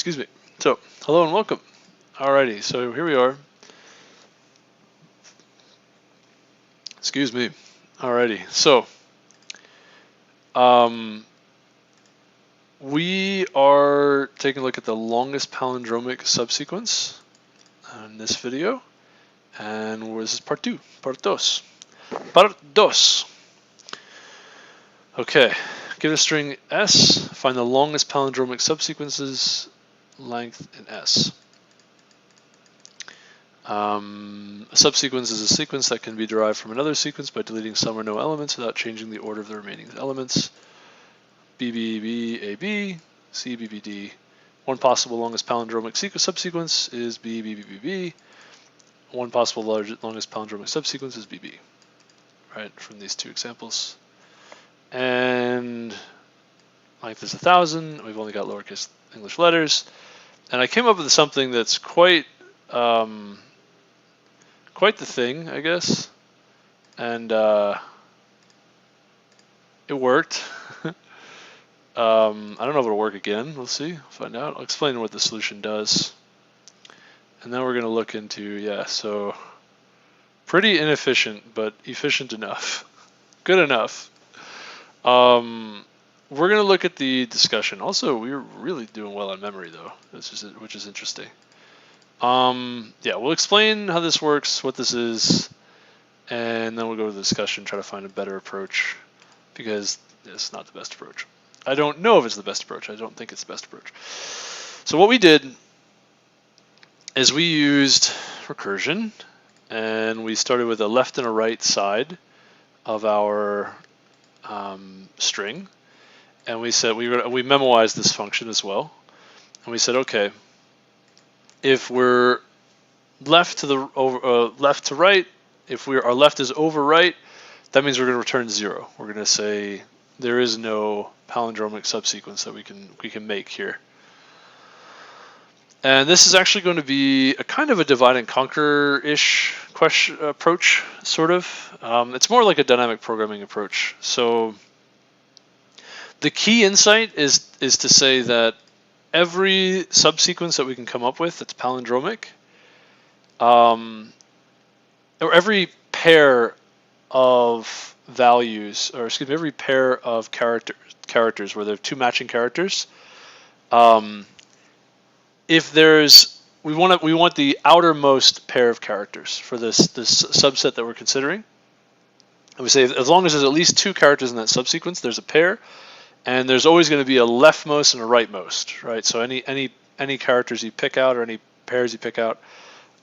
excuse me. So, hello and welcome. Alrighty, so here we are. Excuse me. Alrighty, so we are taking a look at the longest palindromic subsequence in this video, and this is part two. Part dos. Okay, give a string s, find the longest palindromic subsequences length in s. A subsequence is a sequence that can be derived from another sequence by deleting some or no elements without changing the order of the remaining elements. B, B, B, A, B, C, B, B, D. One possible longest palindromic subsequence is B, B, B, B, B. One possible longest palindromic subsequence is B, B. Right, from these two examples. And length is 1,000. We've only got lowercase English letters. And I came up with something that's quite the thing, I guess. And it worked. I don't know if it'll work again. We'll see. Find out. I'll explain what the solution does. And then we're going to look into, so pretty inefficient, but efficient enough. Good enough. We're going to look at the discussion. Also, we're really doing well on memory, though, which is interesting. We'll explain how this works, what this is, and then we'll go to the discussion, try to find a better approach, because it's not the best approach. I don't know if it's the best approach. I don't think it's the best approach. So what we did is we used recursion, and we started with a left and a right side of our string, and we said we memoized this function as well, and we said, okay, if we're left to right, if our left is over right, that means we're going to return 0. We're going to say there is no palindromic subsequence that we can make here. And this is actually going to be a kind of a divide and conquer-ish approach, sort of. It's more like a dynamic programming approach. So the key insight is to say that every subsequence that we can come up with that's palindromic, or every pair of values, or excuse me, every pair of characters where there are two matching characters, if there's we want the outermost pair of characters for this subset that we're considering, and we say as long as there's at least two characters in that subsequence, there's a pair. And there's always going to be a leftmost and a rightmost, right? So any characters you pick out or any pairs you pick out,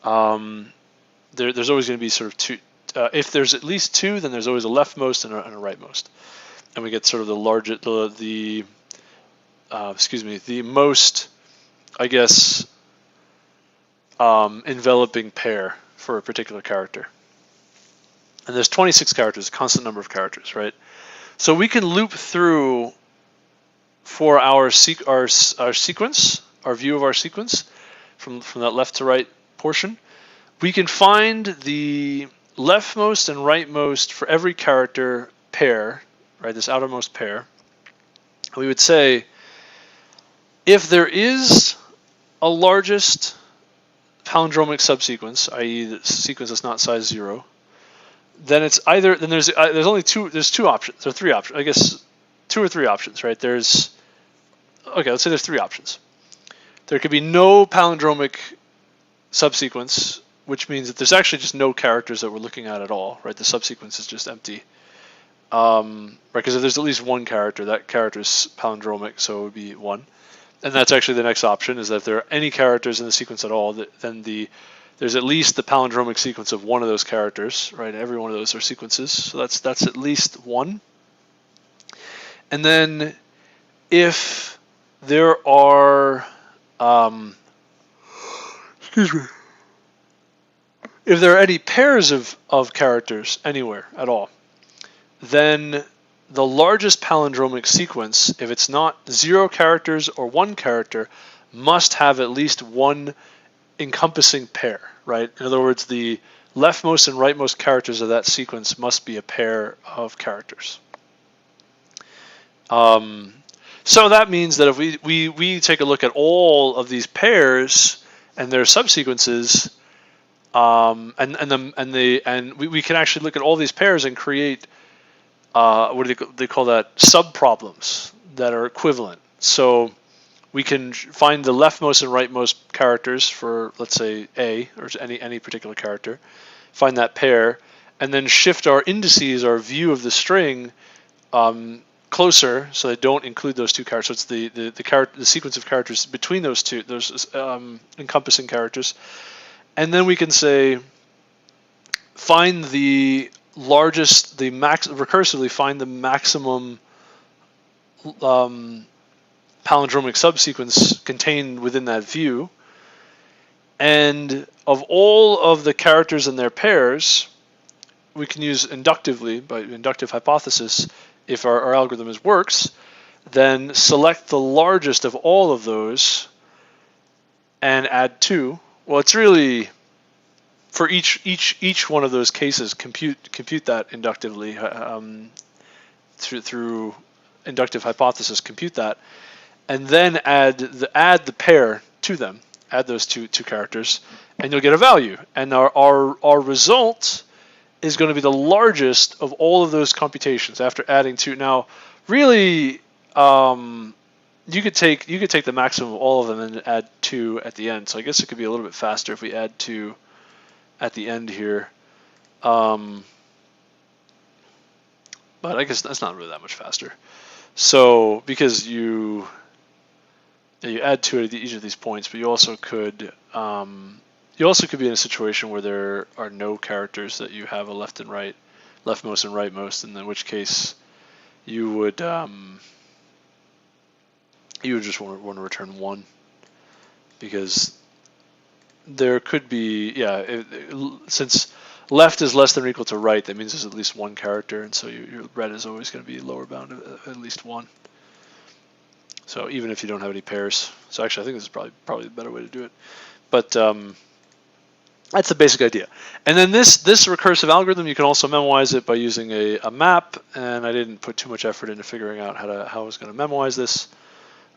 there's always going to be sort of two. If there's at least two, then there's always a leftmost and a rightmost, and we get sort of the largest, the most, I guess, enveloping pair for a particular character. And there's 26 characters, a constant number of characters, right? So we can loop through for our sequence, our view of our sequence, from that left to right portion, we can find the leftmost and rightmost for every character pair, right? This outermost pair. We would say if there is a largest palindromic subsequence, i.e., the sequence that's not size 0, then it's either there's only two options or three options, I guess. 2 or 3 options, right? Let's say there's 3 options. There could be no palindromic subsequence, which means that there's actually just no characters that we're looking at all, right? The subsequence is just empty, right? Because if there's at least one character, that character is palindromic, so it would be 1. And that's actually the next option, is that if there are any characters in the sequence at all, then there's at least the palindromic sequence of one of those characters, right? Every one of those are sequences, so that's at least 1. And then if there are, if there are any pairs of characters anywhere at all, then the largest palindromic sequence, if it's not 0 characters or 1 character, must have at least one encompassing pair, right? In other words, the leftmost and rightmost characters of that sequence must be a pair of characters. So that means that if we take a look at all of these pairs and their subsequences, and we can actually look at all these pairs and create what do they call that, subproblems that are equivalent. So we can find the leftmost and rightmost characters for, let's say, A, or any particular character, find that pair, and then shift our indices, our view of the string, closer, so they don't include those two characters. So it's the sequence of characters between those two, those encompassing characters, and then we can say, find the largest, recursively find the maximum palindromic subsequence contained within that view, and of all of the characters and their pairs, we can use inductively, by inductive hypothesis, if our algorithm works, then select the largest of all of those and add 2. Well, it's really, for each one of those cases, compute that inductively through inductive hypothesis, compute that, and then add the pair to them, add those two characters, and you'll get a value. And our result is going to be the largest of all of those computations after adding 2. Now, really, you could take the maximum of all of them and add 2 at the end. So I guess it could be a little bit faster if we add 2 at the end here. But I guess that's not really that much faster. So because you add 2 at each of these points, but you also could be in a situation where there are no characters that you have a left and right, leftmost and rightmost, and in which case you would just want to return 1, because there could be, since left is less than or equal to right, that means there's at least 1 character, and so your red is always going to be lower bound of at least 1. So even if you don't have any pairs. So actually I think this is probably the better way to do it. But that's the basic idea. And then this recursive algorithm, you can also memorize it by using a map, and I didn't put too much effort into figuring out how I was going to memorize this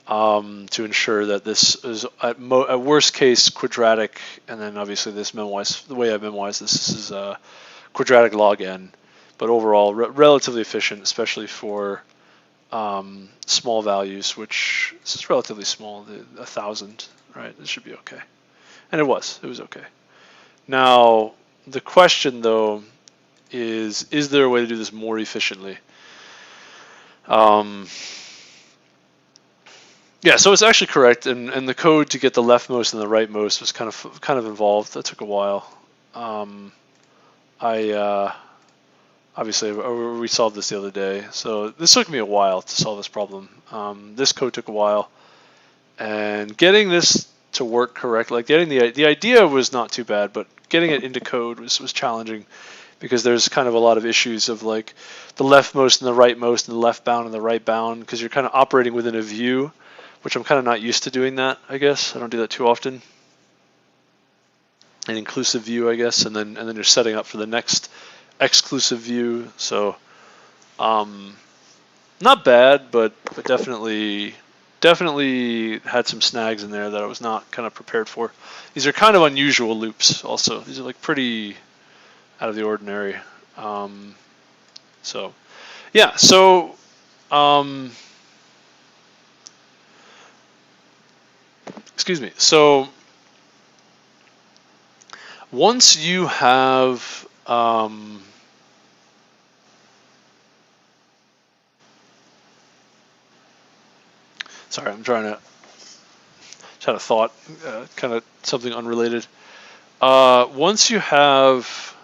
to ensure that this is at worst case quadratic, and then obviously the way I memorize this is quadratic log n, but overall relatively efficient, especially for small values, which this is relatively small, 1,000, right? This should be okay. And it was okay. Now, the question though is there a way to do this more efficiently? Yeah, so it's actually correct, and the code to get the leftmost and the rightmost was kind of involved. That took a while. Obviously, we solved this the other day, so this took me a while to solve this problem. This code took a while, and getting this to work correctly, like getting the idea was not too bad, but getting it into code was challenging, because there's kind of a lot of issues of like the leftmost and the rightmost and the left bound and the right bound, because you're kind of operating within a view, which I'm kind of not used to doing that, I guess. I don't do that too often. An inclusive view, I guess, and then you're setting up for the next exclusive view. So not bad, but definitely had some snags in there that I was not kind of prepared for. These are kind of unusual loops also. These are like pretty out of the ordinary. So yeah, so excuse me. So once you have sorry, I'm trying to thought, kind of something unrelated. Once you have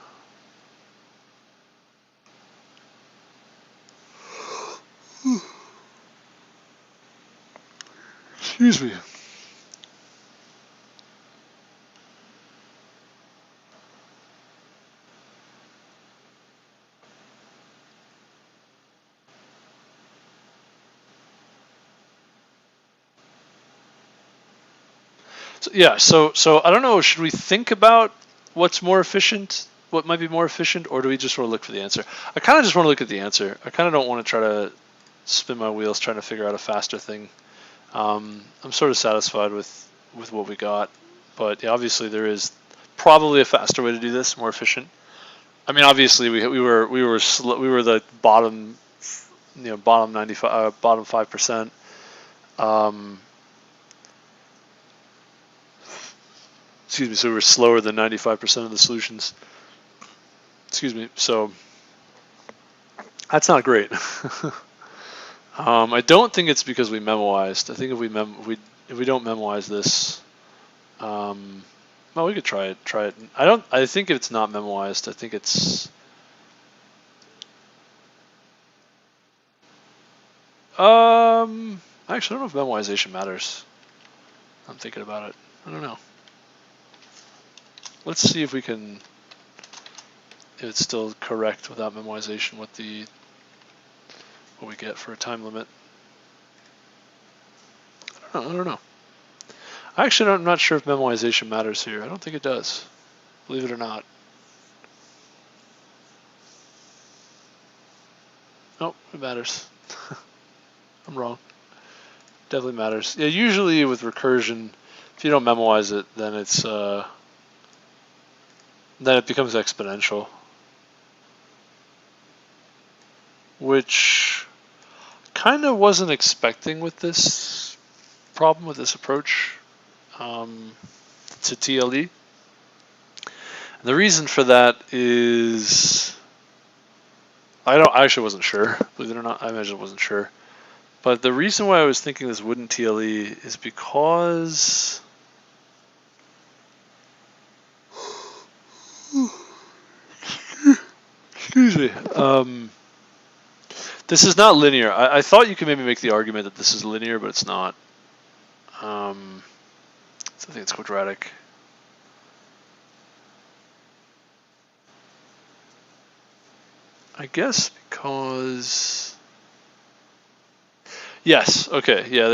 excuse me. So, yeah, so I don't know, should we think about what's more efficient, what might be more efficient, or do we just want to look for the answer? I kind of just want to look at the answer. I kind of don't want to try to spin my wheels trying to figure out a faster thing. I'm sort of satisfied with what we got, but yeah, obviously there is probably a faster way to do this, more efficient. I mean, obviously we were the bottom, bottom 95, bottom 5%. Excuse me. So we were slower than 95% of the solutions. Excuse me. So that's not great. I don't think it's because we memoized. I think if we don't memorize this, well, we could try it. I think it's not memoized. I think it's. Actually, I don't know if memoization matters. I'm thinking about it. I don't know. Let's see if it's still correct without memoization. What we get for a time limit. I don't know. Actually, I'm not sure if memoization matters here. I don't think it does, believe it or not. Oh, it matters. I'm wrong. Definitely matters. Yeah, usually with recursion, if you don't memorize it, then it becomes exponential, which kind of wasn't expecting with this problem, with this approach to TLE. And the reason for that is I actually wasn't sure, believe it or not. I imagine I wasn't sure. But the reason why I was thinking this wouldn't TLE is because excuse me. This is not linear. I thought you could maybe make the argument that this is linear, but it's not. So I think it's quadratic. I guess because yes, okay, yeah,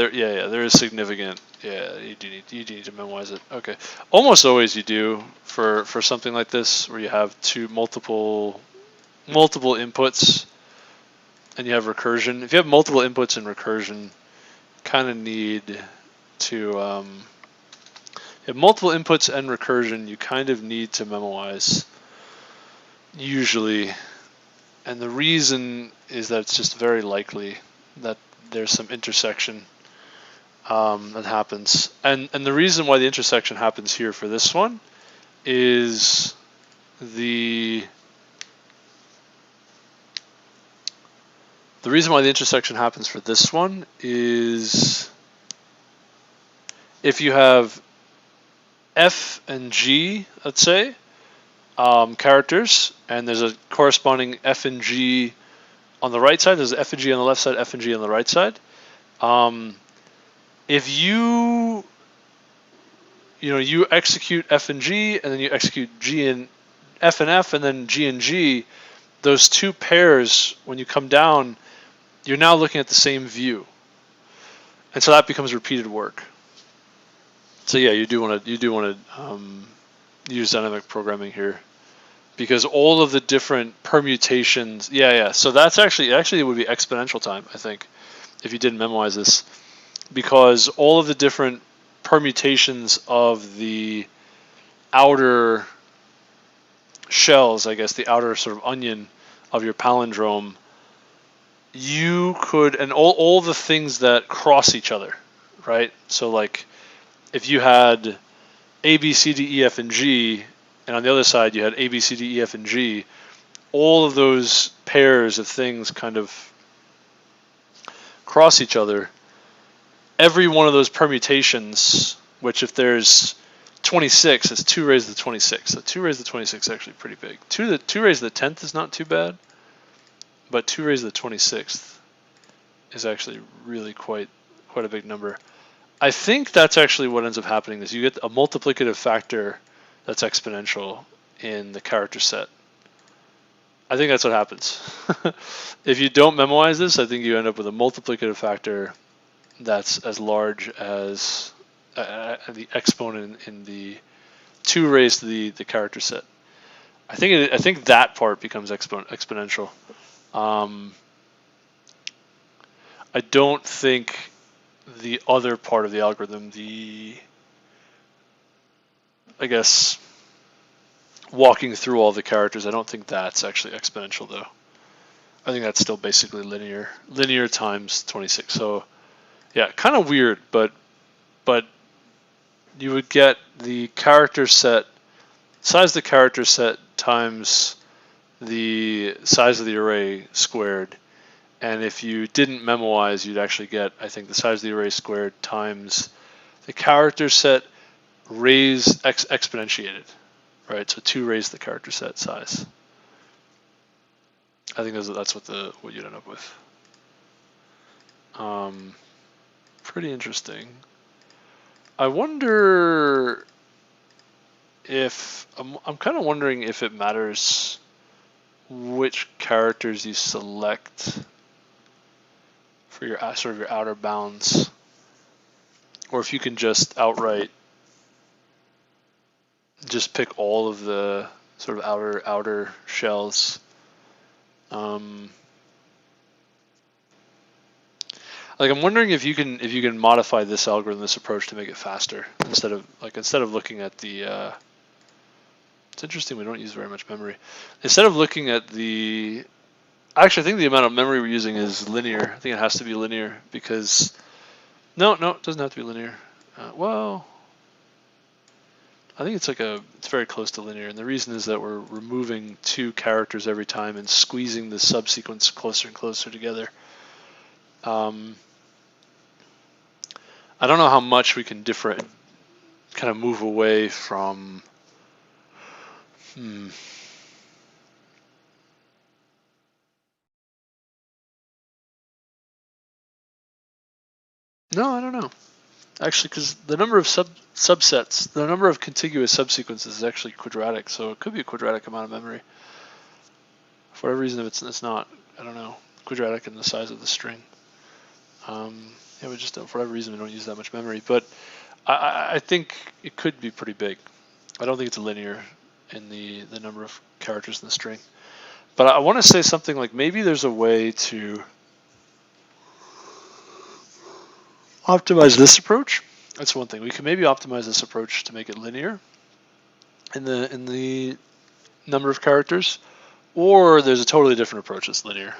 there is significant. Yeah, you do need to memorize it. Okay, almost always you do for something like this where you have multiple inputs and you have recursion. If you have multiple inputs in recursion, kind of need to if multiple inputs and recursion, you kind of need to memorize usually. And the reason is that it's just very likely that there's some intersection that happens. And the reason why the intersection happens here for this one is the reason why the intersection happens for this one is if you have F and G, let's say, characters, and there's a corresponding F and G on the right side, there's F and G on the left side, F and G on the right side. If you execute F and G, and then you execute G and F, and then G and G, those two pairs, when you come down, you're now looking at the same view, and so that becomes repeated work. So yeah, you do want to use dynamic programming here, because all of the different permutations. Yeah. So that's actually it would be exponential time, I think, if you didn't memorize this, because all of the different permutations of the outer shells, I guess, the outer sort of onion of your palindrome, you could, and all the things that cross each other, right? So like, if you had A, B, C, D, E, F, and G, and on the other side you had A, B, C, D, E, F, and G, all of those pairs of things kind of cross each other. Every one of those permutations, which if there's 26, it's 2 raised to the 26. So 2 raised to the 26 is actually pretty big. 2 raised to the 10th is not too bad, but 2 raised to the 26th is actually really quite a big number. I think that's actually what ends up happening, is you get a multiplicative factor that's exponential in the character set. I think that's what happens. If you don't memorize this, I think you end up with a multiplicative factor that's as large as the exponent in the 2 raised to the character set. I think that part becomes exponential. I don't think the other part of the algorithm, I guess, walking through all the characters, I don't think that's actually exponential though. I think that's still basically linear times 26. So yeah, kind of weird, but you would get the character set, size of the character set times the size of the array squared. And if you didn't memoize, you'd actually get, I think, the size of the array squared times the character set raised exponentiated, right? So 2 raised the character set size. I think that's what you'd end up with. Pretty interesting. I wonder if I'm kind of wondering if it matters which characters you select for your sort of your outer bounds, or if you can just outright just pick all of the sort of outer shells. Like I'm wondering if you can modify this algorithm, this approach, to make it faster instead of looking at the. It's interesting we don't use very much memory. Instead of looking at the. Actually, I think the amount of memory we're using is linear. I think it has to be linear because. No, it doesn't have to be linear. Well, I think it's very close to linear, and the reason is that we're removing 2 characters every time and squeezing the subsequence closer and closer together. I don't know how much we can kind of move away from. No, I don't know. Actually, because the number of subsets, the number of contiguous subsequences is actually quadratic, so it could be a quadratic amount of memory. For whatever reason, if it's not, I don't know, quadratic in the size of the string. Yeah, we just don't, for whatever reason, we don't use that much memory. But I think it could be pretty big. I don't think it's linear in the number of characters in the string. But I want to say something like maybe there's a way to optimize this approach. That's one thing. We can maybe optimize this approach to make it linear in the number of characters, or there's a totally different approach that's linear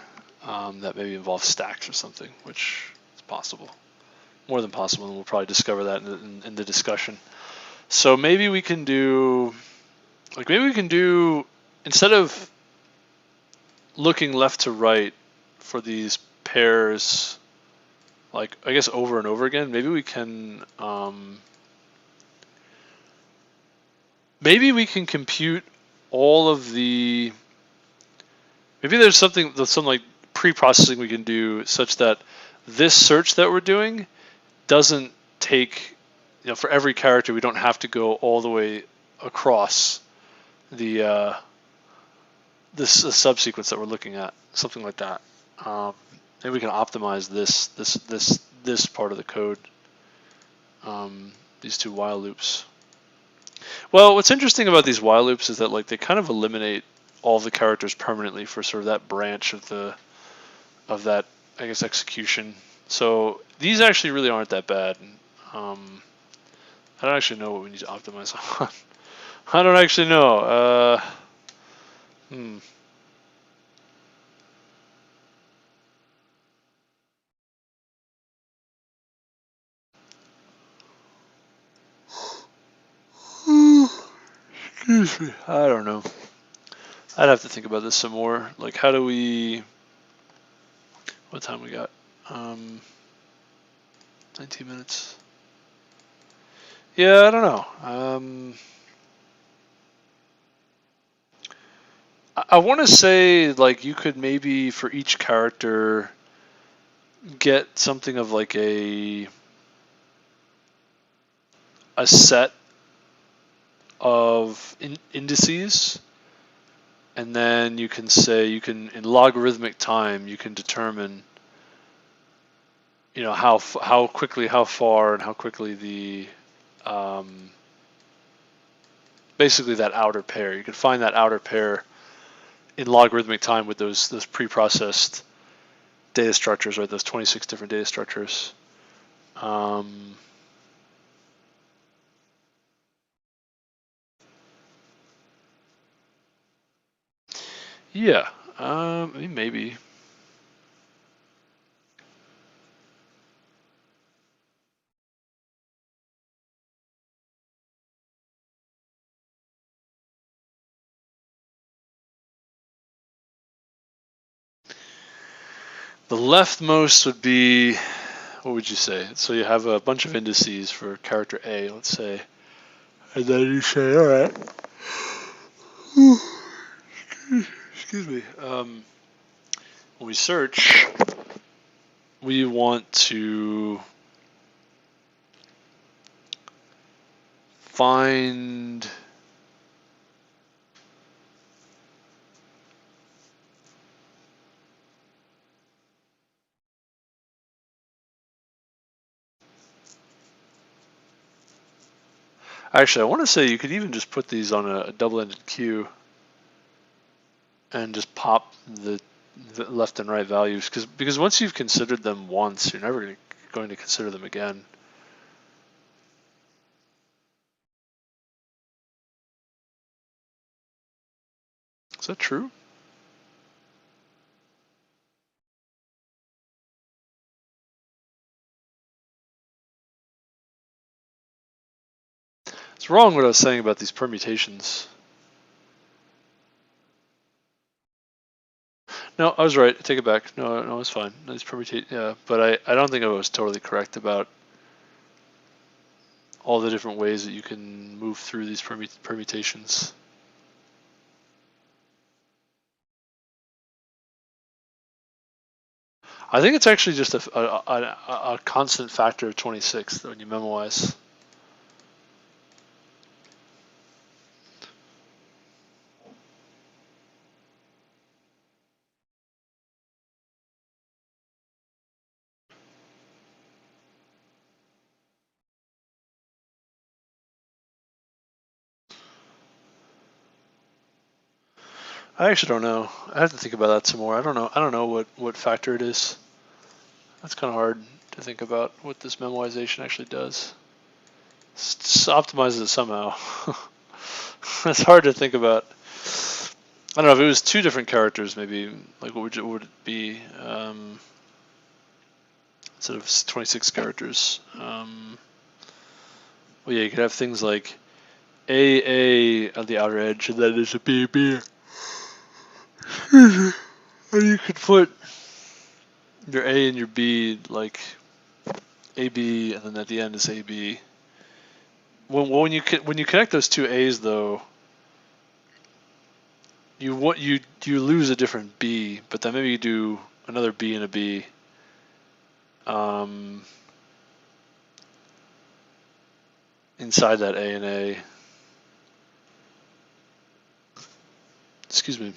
that maybe involves stacks or something, which is possible, more than possible, and we'll probably discover that in the discussion. So maybe we can do, instead of looking left to right for these pairs, I guess over and over again, maybe we can compute all of the, maybe there's some like pre-processing we can do such that this search that we're doing doesn't take, for every character we don't have to go all the way across the this subsequence that we're looking at, something like that. Maybe we can optimize this part of the code, these 2 while loops. Well, what's interesting about these while loops is that they kind of eliminate all the characters permanently for sort of that branch of that, I guess, execution. So these actually really aren't that bad. I don't actually know what we need to optimize on. I don't actually know. Excuse me. I don't know. I'd have to think about this some more. How do we? What time we got? 19 minutes. Yeah, I don't know. I want to say you could maybe for each character get something of a set of indices, and then you can say in logarithmic time you can determine how quickly, how far, and how quickly the basically that outer pair. You can find that outer pair in logarithmic time with those pre-processed data structures, right? Those 26 different data structures. Yeah, I mean, maybe. The leftmost would be, what would you say? So you have a bunch of indices for character A, let's say, and then you say, all right, excuse me. When we search, we want to find actually, I want to say you could even just put these on a double-ended queue and just pop the left and right values, because once you've considered them once, you're never going to consider them again. Is that true? It's wrong what I was saying about these permutations. No, I was right. I take it back. No, it's fine. These yeah, but I don't think I was totally correct about all the different ways that you can move through these permutations. I think it's actually just a constant factor of 26 when you memoize. I actually don't know. I have to think about that some more. I don't know what factor it is. That's kind of hard to think about what this memoization actually does. It optimizes it somehow. That's hard to think about. I don't know if it was two different characters, maybe. Like, what would it be? Instead of 26 characters. Well, yeah, you could have things like A on the outer edge, and then there's a B. Or you could put your A and your B like AB, and then at the end is AB. When you connect those two A's though, you lose a different B, but then maybe you do another B and a B. Inside that A and A. Excuse me.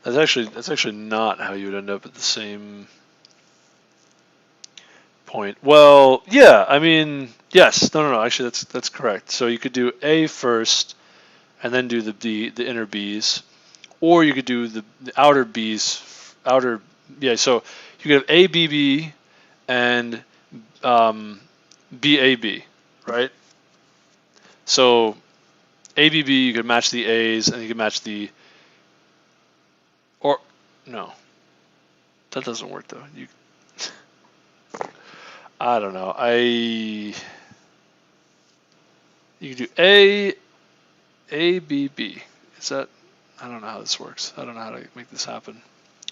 That's actually not how you would end up at the same point. Well, yeah, I mean, yes, no. Actually, that's correct. So you could do A first, and then do the inner B's, or you could do the outer B's, yeah. So you could have ABB and BAB, right? So ABB, you could match the A's, and you could match the, or no, that doesn't work though. I don't know. You could do ABB. Is that? I don't know how this works. I don't know how to make this happen.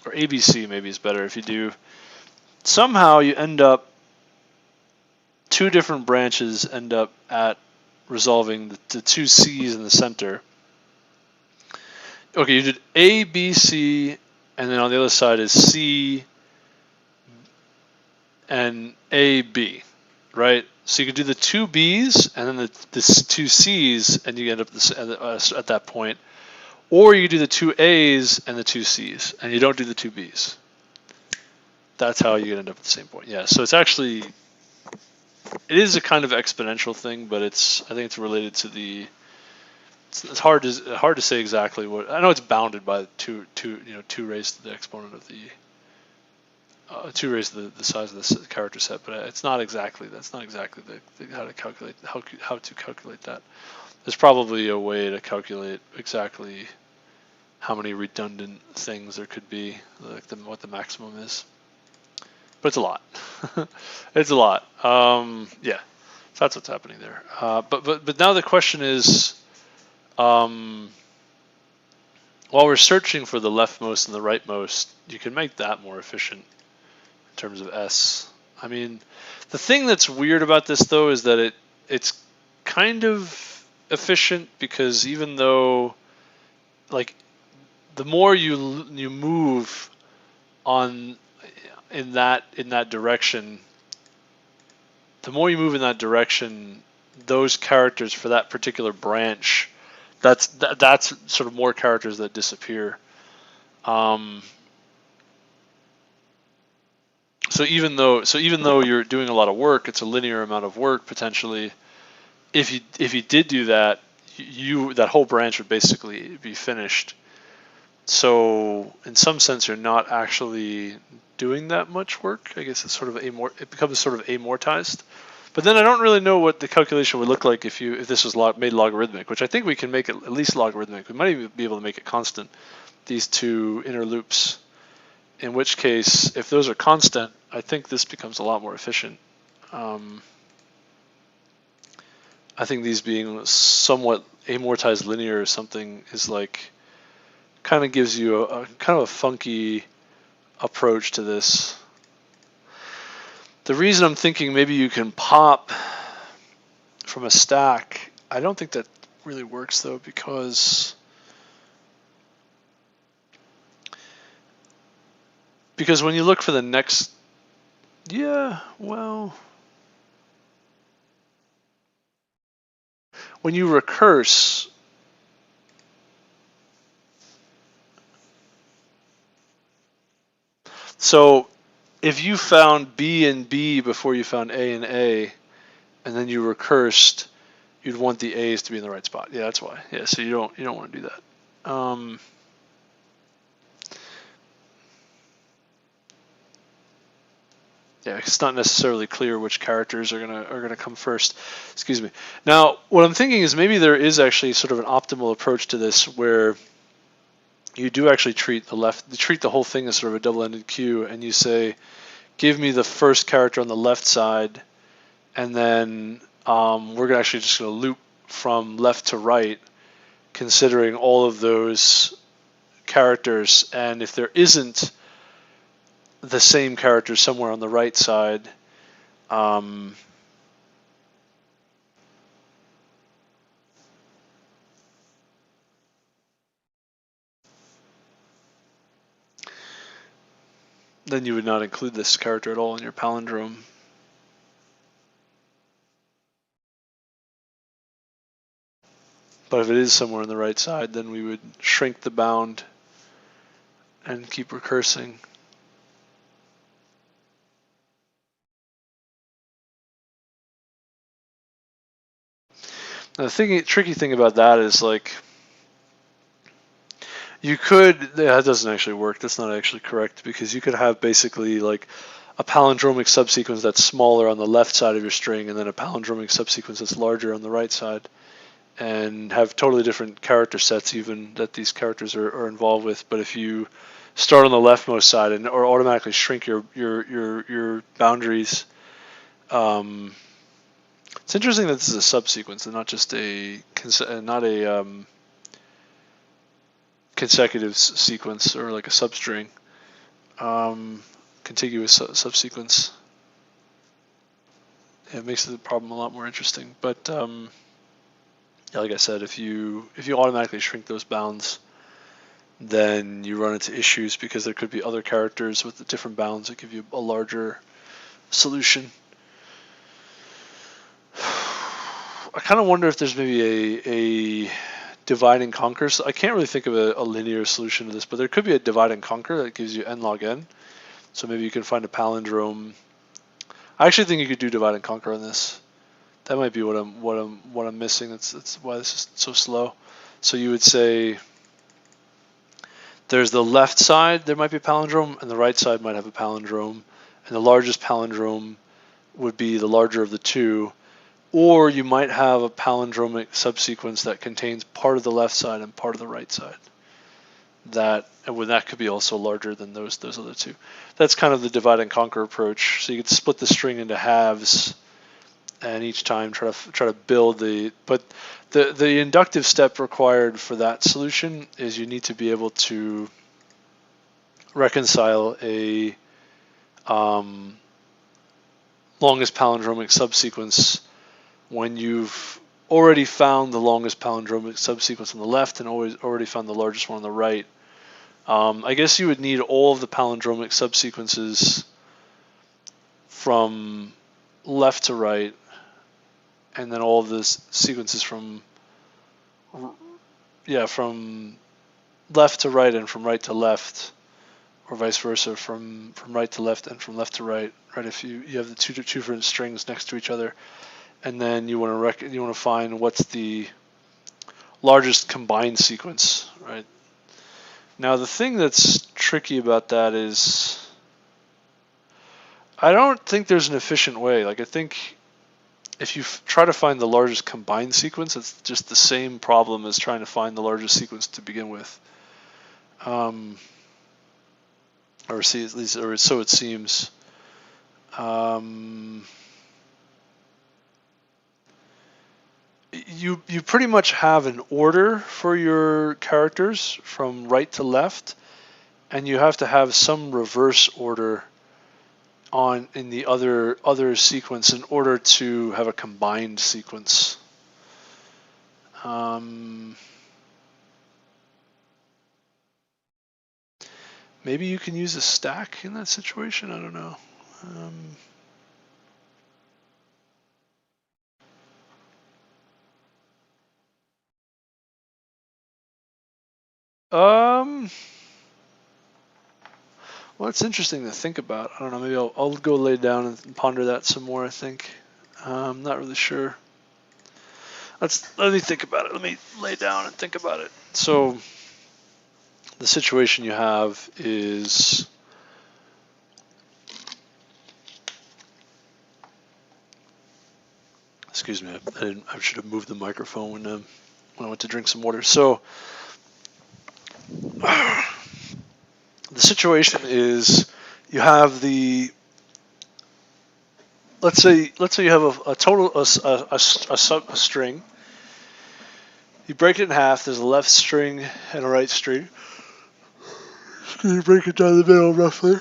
Or ABC maybe is better if you do. Somehow you end up, two different branches end up at resolving the two C's in the center. Okay, you did A, B, C, and then on the other side is C and A, B, right? So you could do the two B's and then the two C's, and you end up at that point. Or you do the two A's and the two C's, and you don't do the two B's. That's how you end up at the same point. Yeah, so it's actually it is a kind of exponential thing, but I think it's related to the. It's hard to say exactly what. I know it's bounded by two raised to the exponent of the. 2 raised to the size of the character set, but it's not exactly. That's not exactly how to calculate that. There's probably a way to calculate exactly how many redundant things there could be, like what the maximum is. But it's a lot. It's a lot. Yeah, so that's what's happening there. But now the question is, while we're searching for the leftmost and the rightmost, you can make that more efficient in terms of S. I mean, the thing that's weird about this though is that it's kind of efficient, because even though, like, the more you move on in that direction, the more you move in that direction, those characters for that particular branch, that's sort of more characters that disappear. So even though you're doing a lot of work, it's a linear amount of work potentially. If you did do that, that whole branch would basically be finished. So in some sense, you're not actually doing that much work. I guess it's sort of it becomes sort of amortized. But then I don't really know what the calculation would look like if this was made logarithmic, which I think we can make it at least logarithmic. We might even be able to make it constant, these two inner loops. In which case, if those are constant, I think this becomes a lot more efficient. I think these being somewhat amortized linear or something is like, kind of gives you a kind of a funky approach to this. The reason I'm thinking maybe you can pop from a stack, I don't think that really works though, because when you look for the next, when you recurse, so if you found B and B before you found A and A, and then you recursed, you'd want the A's to be in the right spot. Yeah, that's why. Yeah, so you don't want to do that. Yeah, it's not necessarily clear which characters are gonna come first. Excuse me. Now, what I'm thinking is maybe there is actually sort of an optimal approach to this, where you do actually treat the whole thing as sort of a double-ended queue, and you say, give me the first character on the left side, and then we're actually just going to loop from left to right, considering all of those characters, and if there isn't the same character somewhere on the right side, then you would not include this character at all in your palindrome. But if it is somewhere on the right side, then we would shrink the bound and keep recursing. Now, the tricky thing about that is, like, that doesn't actually work. That's not actually correct, because you could have basically like a palindromic subsequence that's smaller on the left side of your string, and then a palindromic subsequence that's larger on the right side, and have totally different character sets even that these characters are involved with. But if you start on the leftmost side or automatically shrink your boundaries, it's interesting that this is a subsequence and not just a consecutive sequence or like a substring, contiguous subsequence. It makes the problem a lot more interesting. But yeah, like I said, if you automatically shrink those bounds, then you run into issues, because there could be other characters with the different bounds that give you a larger solution. I kind of wonder if there's maybe a divide and conquer. So I can't really think of a linear solution to this, but there could be a divide and conquer that gives you n log n. So maybe you can find a palindrome I actually think you could do divide and conquer on this. That might be what I'm missing. That's why this is so slow. So you would say there's the left side, there might be a palindrome, and the right side might have a palindrome, and the largest palindrome would be the larger of the two, or you might have a palindromic subsequence that contains part of the left side and part of the right side. That could be also larger than those other two. That's kind of the divide and conquer approach. So you could split the string into halves, and each time try to build the. But the inductive step required for that solution is you need to be able to reconcile a longest palindromic subsequence when you've already found the longest palindromic subsequence on the left and already found the largest one on the right. I guess you would need all of the palindromic subsequences from left to right, and then all of the sequences from left to right and from right to left, or vice versa, from right to left and from left to right. Right, if you have the two different strings next to each other, and then you want to find what's the largest combined sequence, right? Now the thing that's tricky about that is I don't think there's an efficient way. Like, I think if you try to find the largest combined sequence, it's just the same problem as trying to find the largest sequence to begin with. Or see, at least, or so it seems. You pretty much have an order for your characters from right to left, and you have to have some reverse order in the other sequence in order to have a combined sequence. Maybe you can use a stack in that situation. I don't know. Well, it's interesting to think about. I don't know. Maybe I'll go lay down and ponder that some more. I think. I'm not really sure. Let me think about it. Let me lay down and think about it. So the situation you have is excuse me. I should have moved the microphone when I went to drink some water. So the situation is you have the let's say you have a string. You break it in half. There's a left string and a right string. You break it down the middle roughly,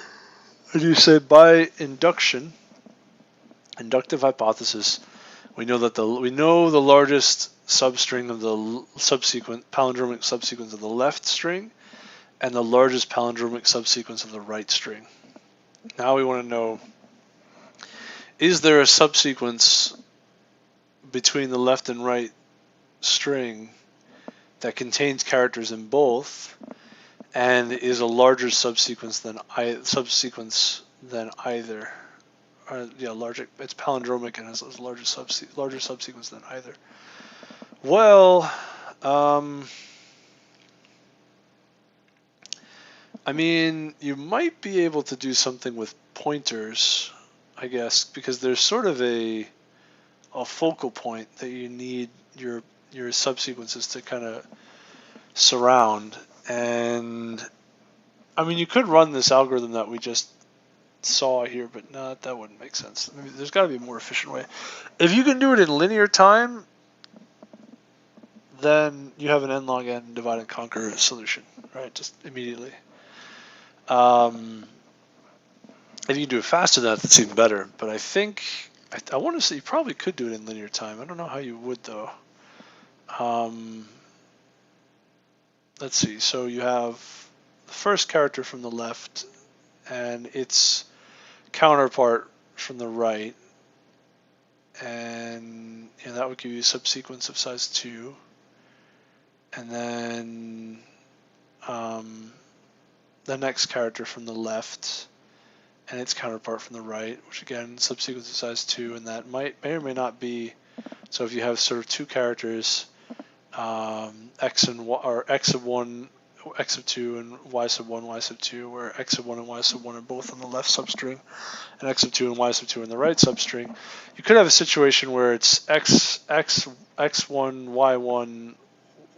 and you say by inductive hypothesis, we know the largest substring of the palindromic subsequence of the left string, and the largest palindromic subsequence of the right string. Now we want to know, is there a subsequence between the left and right string that contains characters in both and is a larger subsequence than either? It's palindromic and has a larger subsequence than either. Well, I mean, you might be able to do something with pointers, I guess, because there's sort of a focal point that you need your subsequences to kind of surround. And I mean, you could run this algorithm that we just saw here, but no, that wouldn't make sense. Maybe there's got to be a more efficient way. If you can do it in linear time, then you have an n log n divide and conquer solution, right? Just immediately. If you can do it faster than that, that's even better. But I think I want to say you probably could do it in linear time. I don't know how you would though. Let's see. So you have the first character from the left and its counterpart from the right, and that would give you a subsequence of size 2. And then the next character from the left, and its counterpart from the right, which again, subsequence is size 2, and that may or may not be. So if you have sort of two characters, x and y, or x of 1, x of 2, and y sub 1, y sub 2, where x of 1 and y sub 1 are both on the left substring, and x of 2 and y sub 2 on the right substring, you could have a situation where it's x1, y1,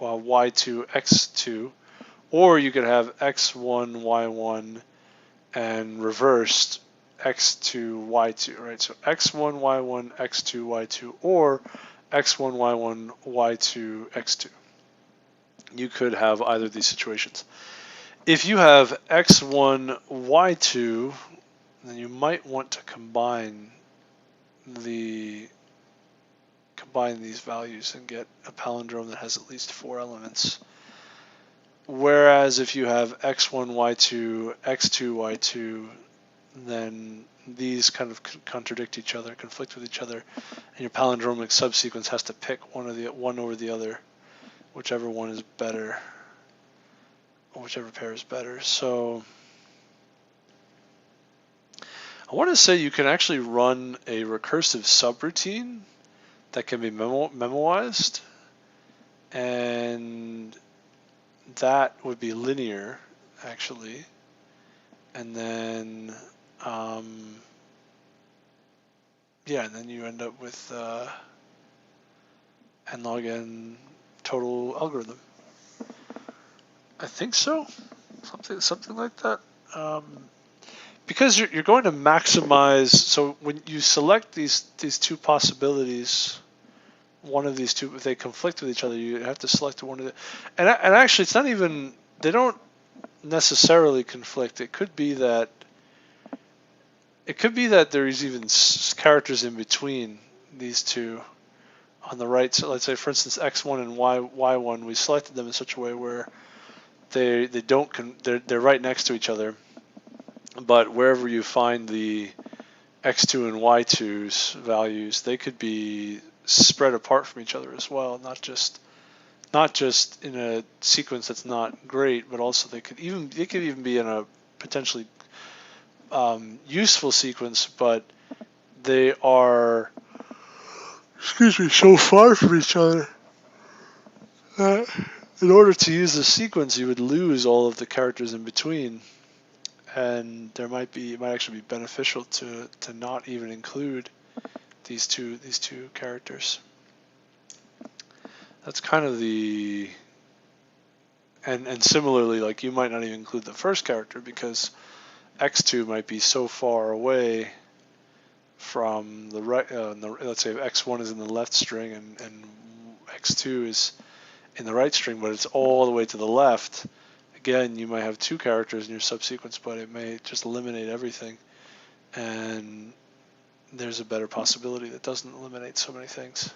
y2, x2, or you could have x1, y1, and reversed x2, y2, right? So x1, y1, x2, y2, or x1, y1, y2, x2. You could have either of these situations. If you have x1, y2, then you might want to combine these values and get a palindrome that has at least 4 elements. Whereas if you have x1, y2, x2, y2, then these kind of contradict each other, conflict with each other, and your palindromic subsequence has to pick one over the other, whichever one is better, or whichever pair is better. So I want to say you can actually run a recursive subroutine that can be memoized, and that would be linear, actually, and then yeah, and then you end up with n log n total algorithm. I think so, something like that. Because you're going to maximize. So when you select these two possibilities, one of these two, if they conflict with each other, you have to select one of the. And actually, it's not even. They don't necessarily conflict. It could be that there's even characters in between these two on the right. So let's say, for instance, x1 and y1, we selected them in such a way where they're right next to each other, but wherever you find the x2 and y2's values, they could be spread apart from each other as well, not just in a sequence that's not great, but also they could even be in a potentially useful sequence, but they are so far from each other that in order to use the sequence, you would lose all of the characters in between, and it might actually be beneficial to not even include these two characters. That's kind of the and similarly, like, you might not even include the first character because x2 might be so far away from the right. Let's say x1 is in the left string and x2 is in the right string, but it's all the way to the left. Again, you might have two characters in your subsequence, but it may just eliminate everything, and there's a better possibility that doesn't eliminate so many things.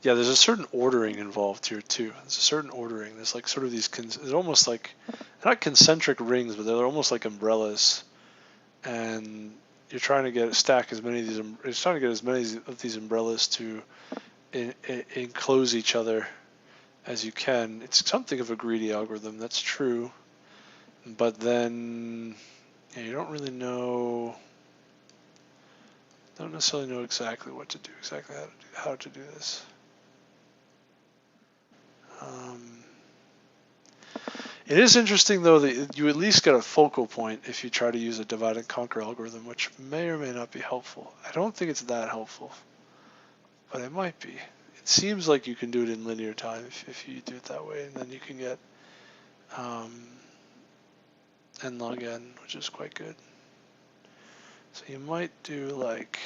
Yeah, there's a certain ordering involved here too. There's a certain ordering. There's like sort of these, it's almost like, not concentric rings, but they're almost like umbrellas, and you're trying to get as many of these umbrellas to enclose each other as you can. It's something of a greedy algorithm, that's true, but then you don't really know, don't necessarily know exactly what to do, exactly how to do this. It is interesting, though, that you at least get a focal point if you try to use a divide and conquer algorithm, which may or may not be helpful. I don't think it's that helpful, but it might be. It seems like you can do it in linear time if you do it that way, and then you can get n log n, which is quite good. So you might do like,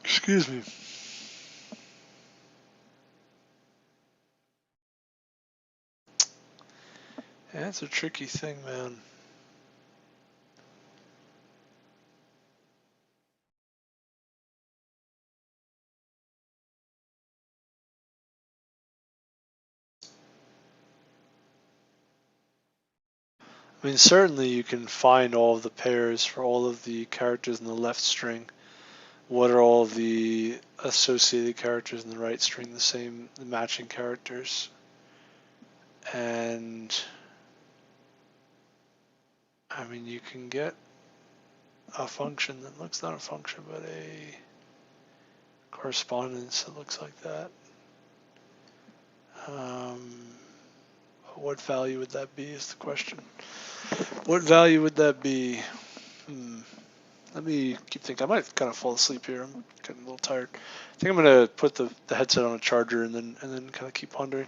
excuse me. Yeah, it's a tricky thing, man. I mean, certainly you can find all of the pairs for all of the characters in the left string. What are all the associated characters in the right string, the matching characters? And I mean, you can get a function that looks not a function, but a correspondence that looks like that. What value would that be is the question. What value would that be? Let me keep thinking. I might kind of fall asleep here. I'm getting a little tired. I think I'm gonna put the headset on a charger and then kind of keep pondering.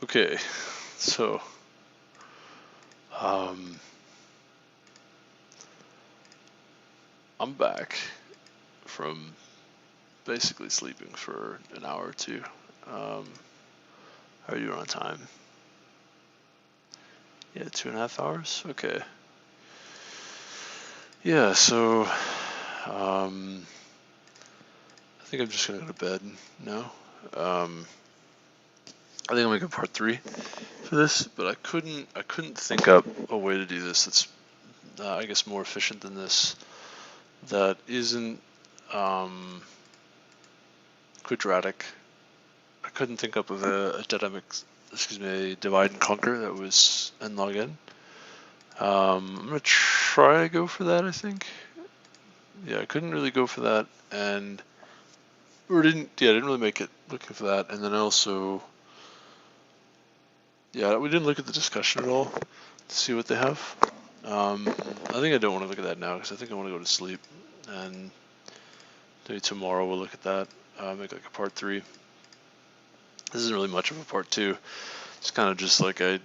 Okay, so I'm back from basically sleeping for an hour or two. How are you doing on time? Yeah, 2.5 hours? Okay. Yeah, so I think I'm just gonna go to bed now. I think I'm gonna go part 3 for this, but I couldn't think up a way to do this that's I guess more efficient than this, that isn't quadratic. I couldn't think up of a divide and conquer that was n log n. I'm gonna try to go for that, I think. Yeah, I couldn't really go for that, and I didn't really make it looking for that. And then also, yeah, we didn't look at the discussion at all to see what they have. I think I don't want to look at that now because I think I want to go to sleep, and maybe tomorrow we'll look at that. Make like a part 3. This isn't really much of a part 2. It's kind of just like I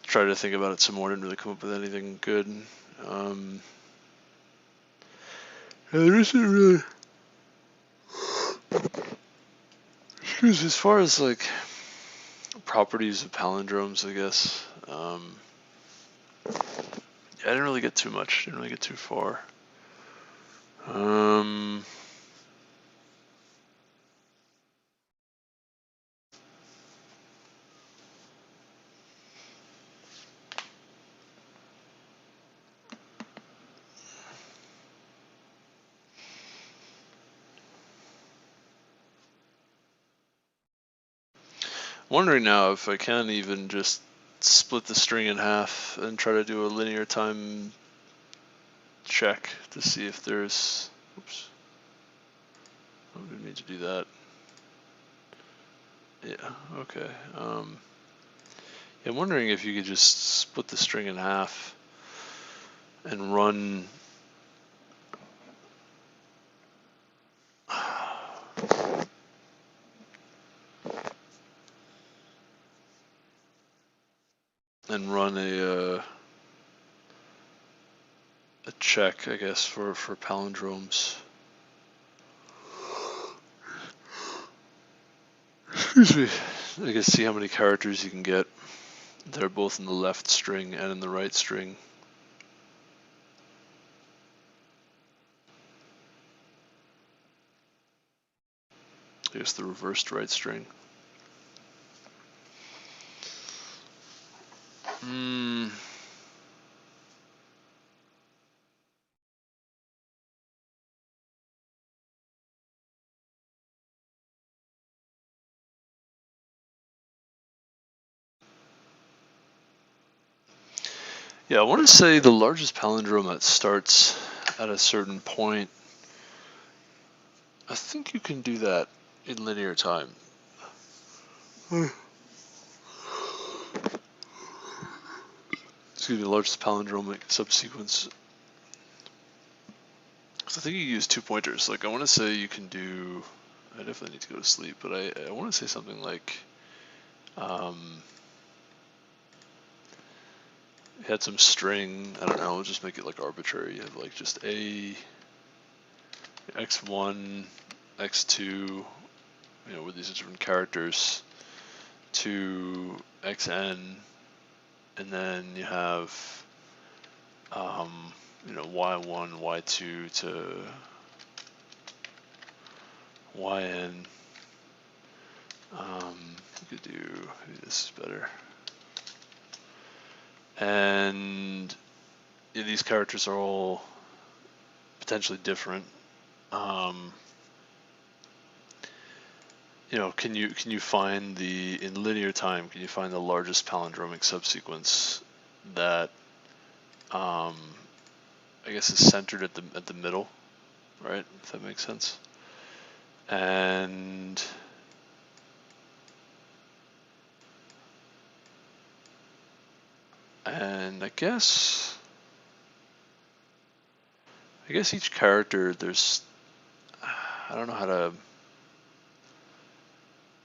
tried to think about it some more, didn't really come up with anything good. There isn't really. Excuse me, as far as like properties of palindromes, I guess. Yeah, I didn't really get too much. Didn't really get too far. Wondering now if I can even just split the string in half and try to do a linear time check to see if there's. Oops. I didn't mean to do that. Yeah. Okay. Yeah, I'm wondering if you could just split the string in half and run. And run a check, I guess, for palindromes. Excuse me. I guess see how many characters you can get that are both in the left string and in the right string. I guess the reversed right string. Yeah, I want to say the largest palindrome that starts at a certain point. I think you can do that in linear time. Excuse me, the largest palindromic subsequence. So I think you use 2 pointers. Like I want to say you can do. I definitely need to go to sleep, but I want to say something like. You had some string. I don't know. We'll just make it like arbitrary. You have like just a x1, x2. You know, with these different characters. To xn, and then you have. You know, y1, y2 to yn. You could do, maybe this is better. And yeah, these characters are all potentially different. You know, can you find in linear time, can you find the largest palindromic subsequence that I guess is centered at the middle, right? If that makes sense. And I guess each character, there's, I don't know how to,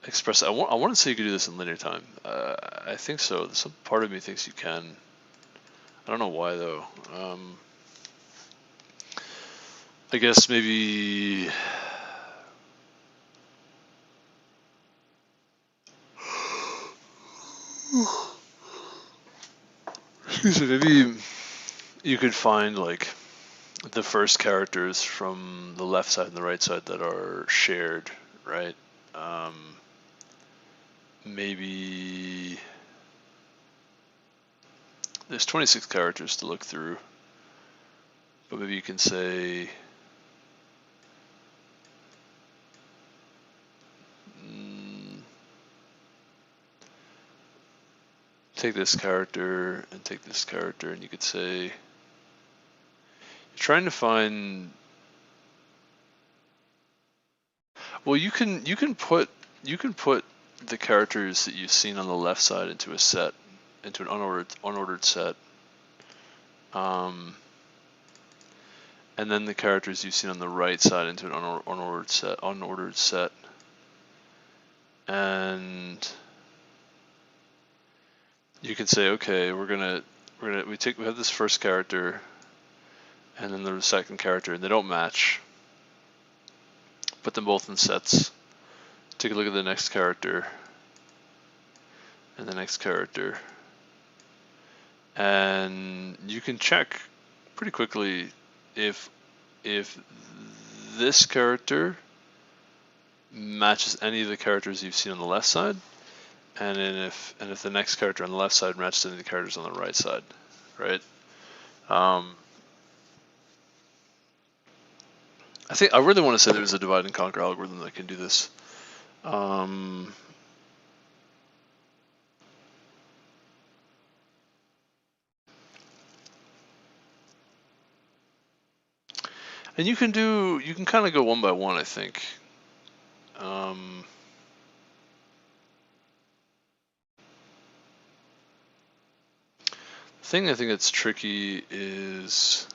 express. I want to say you could do this in linear time. I think so. Some part of me thinks you can. I don't know why though. I guess maybe. Excuse me. Maybe you could find like the first characters from the left side and the right side that are shared, right? Maybe there's 26 characters to look through, but maybe you can say take this character and take this character, and you could say you're trying to find. Well, you can put the characters that you've seen on the left side into a set, into an unordered set, and then the characters you've seen on the right side into an unordered set, and you can say, okay, we have this first character, and then the second character, and they don't match. Put them both in sets. Take a look at the next character, and the next character, and you can check pretty quickly if this character matches any of the characters you've seen on the left side, and then if the next character on the left side matches any of the characters on the right side, right? I think I really want to say there's a divide and conquer algorithm that can do this. And you can kind of go one by one, I think. The thing I think that's tricky is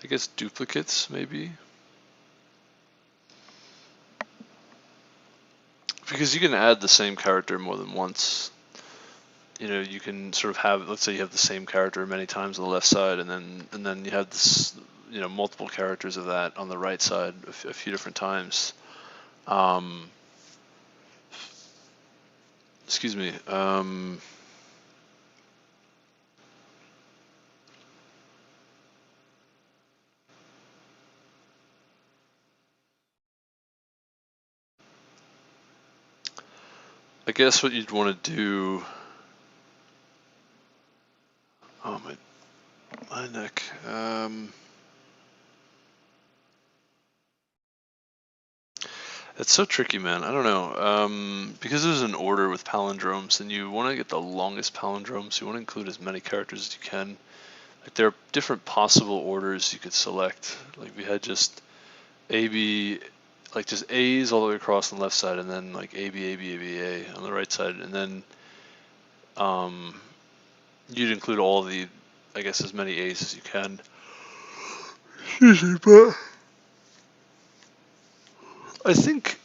I guess duplicates, maybe. Because you can add the same character more than once. You know, you can sort of have, let's say you have the same character many times on the left side, and then you have this, you know, multiple characters of that on the right side a few different times. Excuse me. I guess what you'd want to do. Oh my neck. It's so tricky, man. I don't know. Because there's an order with palindromes, and you want to get the longest palindromes. You want to include as many characters as you can. Like there are different possible orders you could select. Like we had just AB, like just A's all the way across on the left side, and then like AB, AB, AB, A on the right side, and then you'd include all the, I guess, as many A's as you can. Excuse me, but I think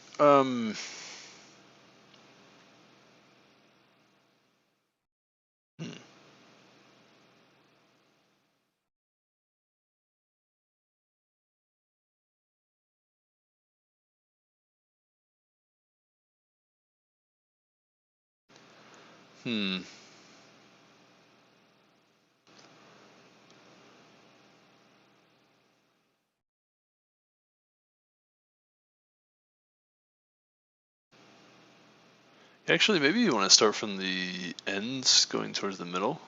actually, maybe you want to start from the ends going towards the middle.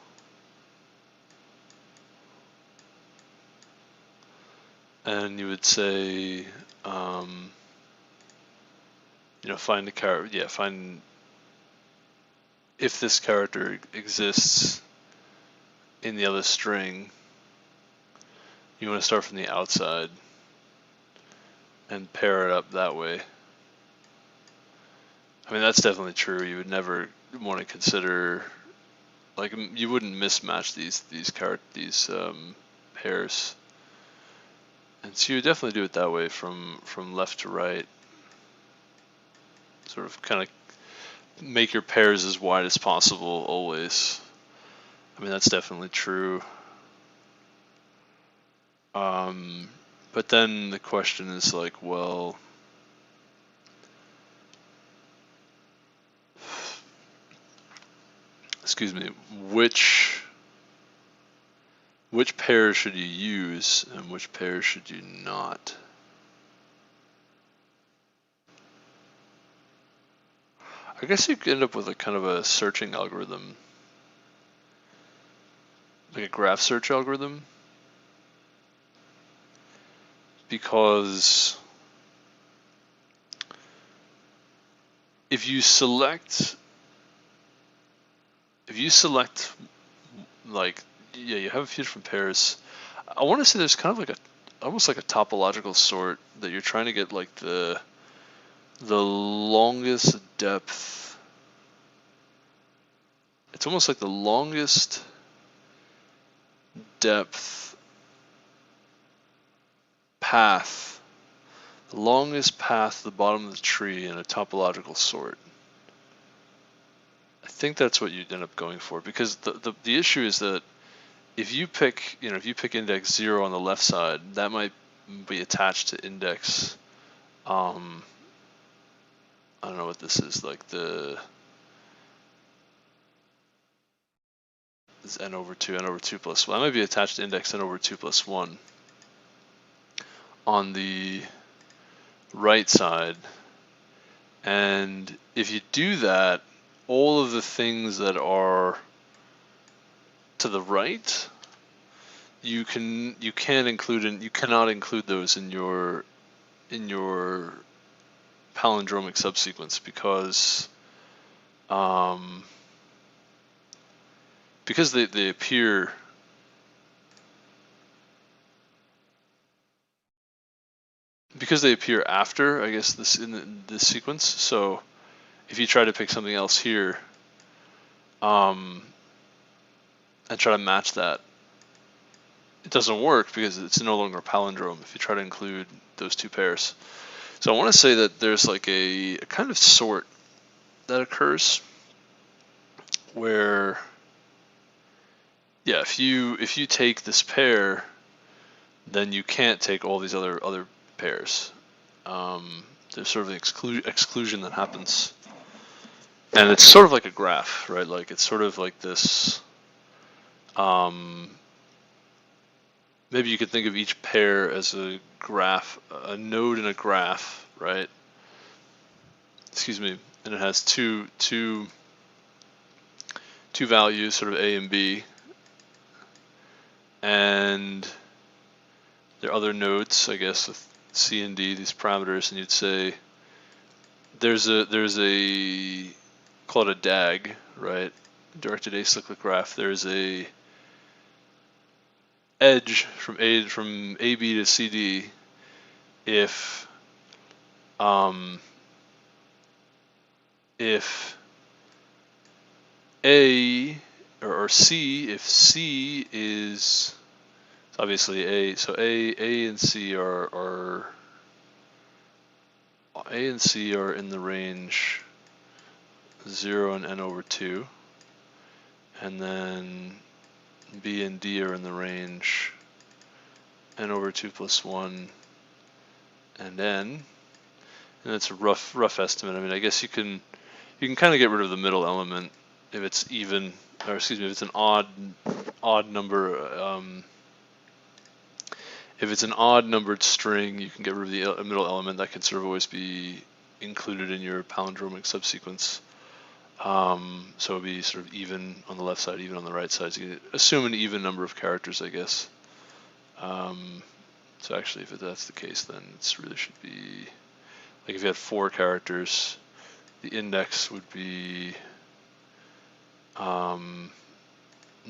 And you would say, you know, find a character, yeah, find if this character exists in the other string. You want to start from the outside and pair it up that way. I mean, that's definitely true. You would never want to consider, like, you wouldn't mismatch these pairs. And so you would definitely do it that way from left to right. Sort of kind of make your pairs as wide as possible always. I mean, that's definitely true. But then the question is like, well, excuse me, which pairs should you use and which pairs should you not? I guess you could end up with a kind of a searching algorithm, like a graph search algorithm, because if you select like, yeah, you have a few different pairs. I want to say there's kind of like almost like a topological sort that you're trying to get like the longest depth. It's almost like the longest depth path, the longest path to the bottom of the tree in a topological sort. I think that's what you'd end up going for, because the issue is that if you pick index 0 on the left side, that might be attached to index, I don't know what this is, like this n over 2 plus 1. That might be attached to index n over 2 plus 1 on the right side. And if you do that, all of the things that are to the right, you cannot include those in your palindromic subsequence, because they appear after, I guess, in this sequence. So if you try to pick something else here and try to match that, it doesn't work because it's no longer a palindrome if you try to include those two pairs. So I want to say that there's like a kind of sort that occurs where, yeah, if you take this pair, then you can't take all these other pairs. There's sort of an exclusion that happens, and it's sort of like a graph, right? Like it's sort of like this. Maybe you could think of each pair as a graph, a node in a graph, right? Excuse me, and it has two values, sort of A and B, and there are other nodes, I guess, with C and D, these parameters, and you'd say there's a call it a DAG, right? Directed acyclic graph. There's a edge from AB to CD if A or C, if C is obviously A, so A and C are in the range 0 and n over 2, and then B and D are in the range n over 2 plus 1 and n, and it's a rough estimate. I mean, I guess you can kind of get rid of the middle element if it's even, or excuse me, if it's an odd number. If it's an odd numbered string, you can get rid of the middle element. That can sort of always be included in your palindromic subsequence. So it'll be sort of even on the left side, even on the right side. So you can assume an even number of characters, I guess. So actually, if that's the case, then it really should be, like if you had 4 characters, the index would be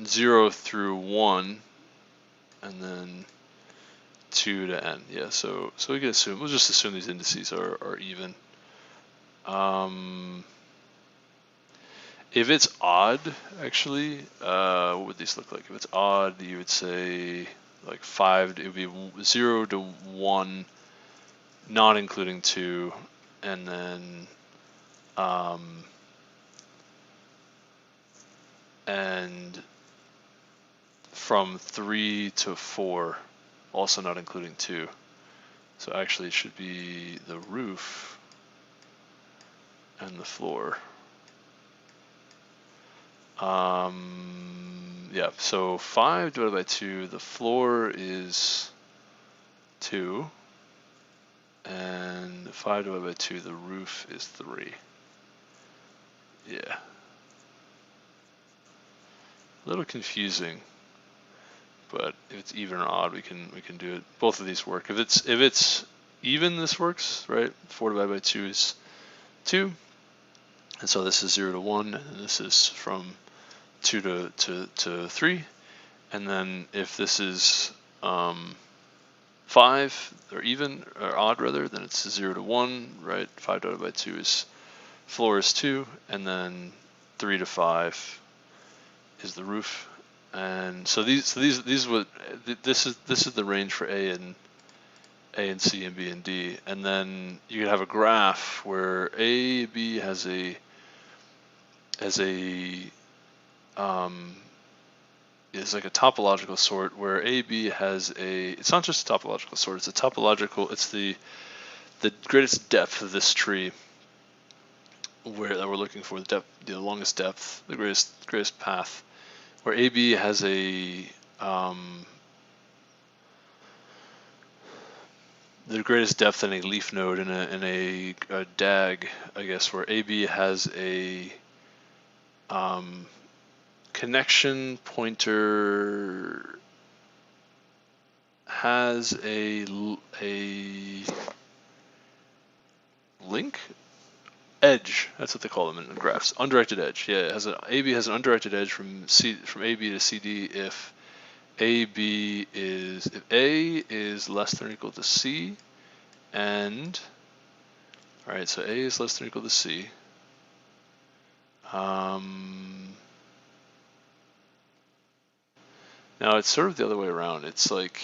0 through 1, and then 2 to n. Yeah, so we can assume, we'll just assume these indices are even. If it's odd, actually, what would these look like? If it's odd, you would say, like 5, it would be 0 to 1, not including 2, and then and from 3 to 4, also not including 2. So actually it should be the roof and the floor. Yeah, so 5 divided by 2, the floor is 2, and 5 divided by 2, the roof is 3. Yeah. A little confusing, but if it's even or odd, we can do it. Both of these work. If it's even, this works, right? 4 divided by 2 is 2, and so this is 0 to 1, and this is from 2 to 3. And then if this is 5 or even or odd rather, then it's 0 to 1, right? 5 divided by 2 is floor is 2, and then 3 to 5 is the roof. And so this is the range for A and C and B and D. And then you could have a graph where B has a is like a topological sort, where AB has it's not just a topological sort, it's a topological, it's the greatest depth of this tree that we're looking for, the longest depth, the greatest path, where AB has the greatest depth in a leaf node in a DAG, I guess, where AB has a connection pointer has a link edge. That's what they call them in graphs. Undirected edge. Yeah, AB has an undirected edge from AB to CD if A is less than or equal to C, and all right, so A is less than or equal to C. Now it's sort of the other way around. It's like,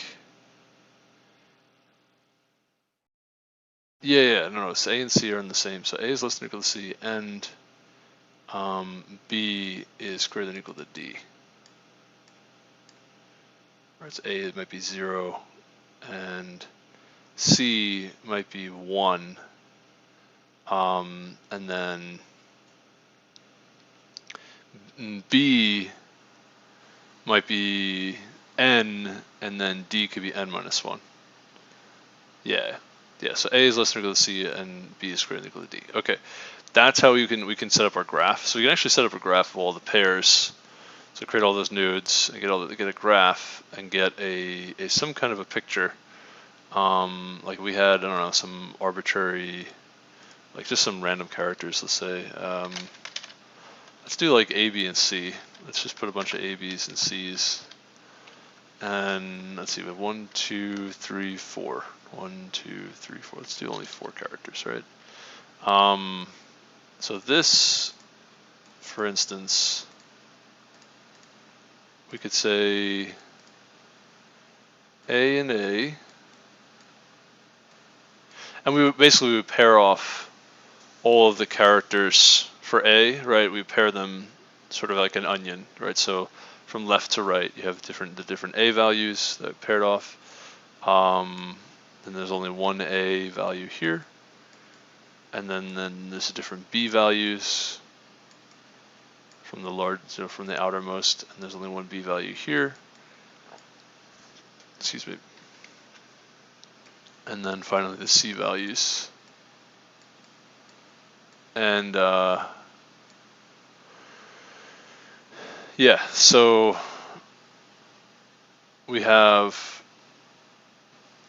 no, so A and C are in the same. So A is less than or equal to C, and B is greater than or equal to D. Right, so A might be 0, and C might be 1, and then B might be N, and then D could be N minus 1. Yeah, so A is less than or equal to C, and B is greater than or equal to D. Okay, that's how we can set up our graph. So we can actually set up a graph of all the pairs. So create all those nodes and get a graph and get some kind of a picture. Like we had, I don't know, some arbitrary, like just some random characters. Let's say, let's do like A, B, and C. Let's just put a bunch of A, B's, and C's. And let's see, we have 1, 2, 3, 4. 1, 2, 3, 4. Let's do only 4 characters, right? So this, for instance, we could say A and A, and we would pair off all of the characters for A, right? We pair them sort of like an onion, right? So from left to right, you have the different A values that are paired off. Then there's only one A value here, and then there's different B values from from the outermost, and there's only one B value here. Excuse me. And then finally the C values. And yeah, so we have,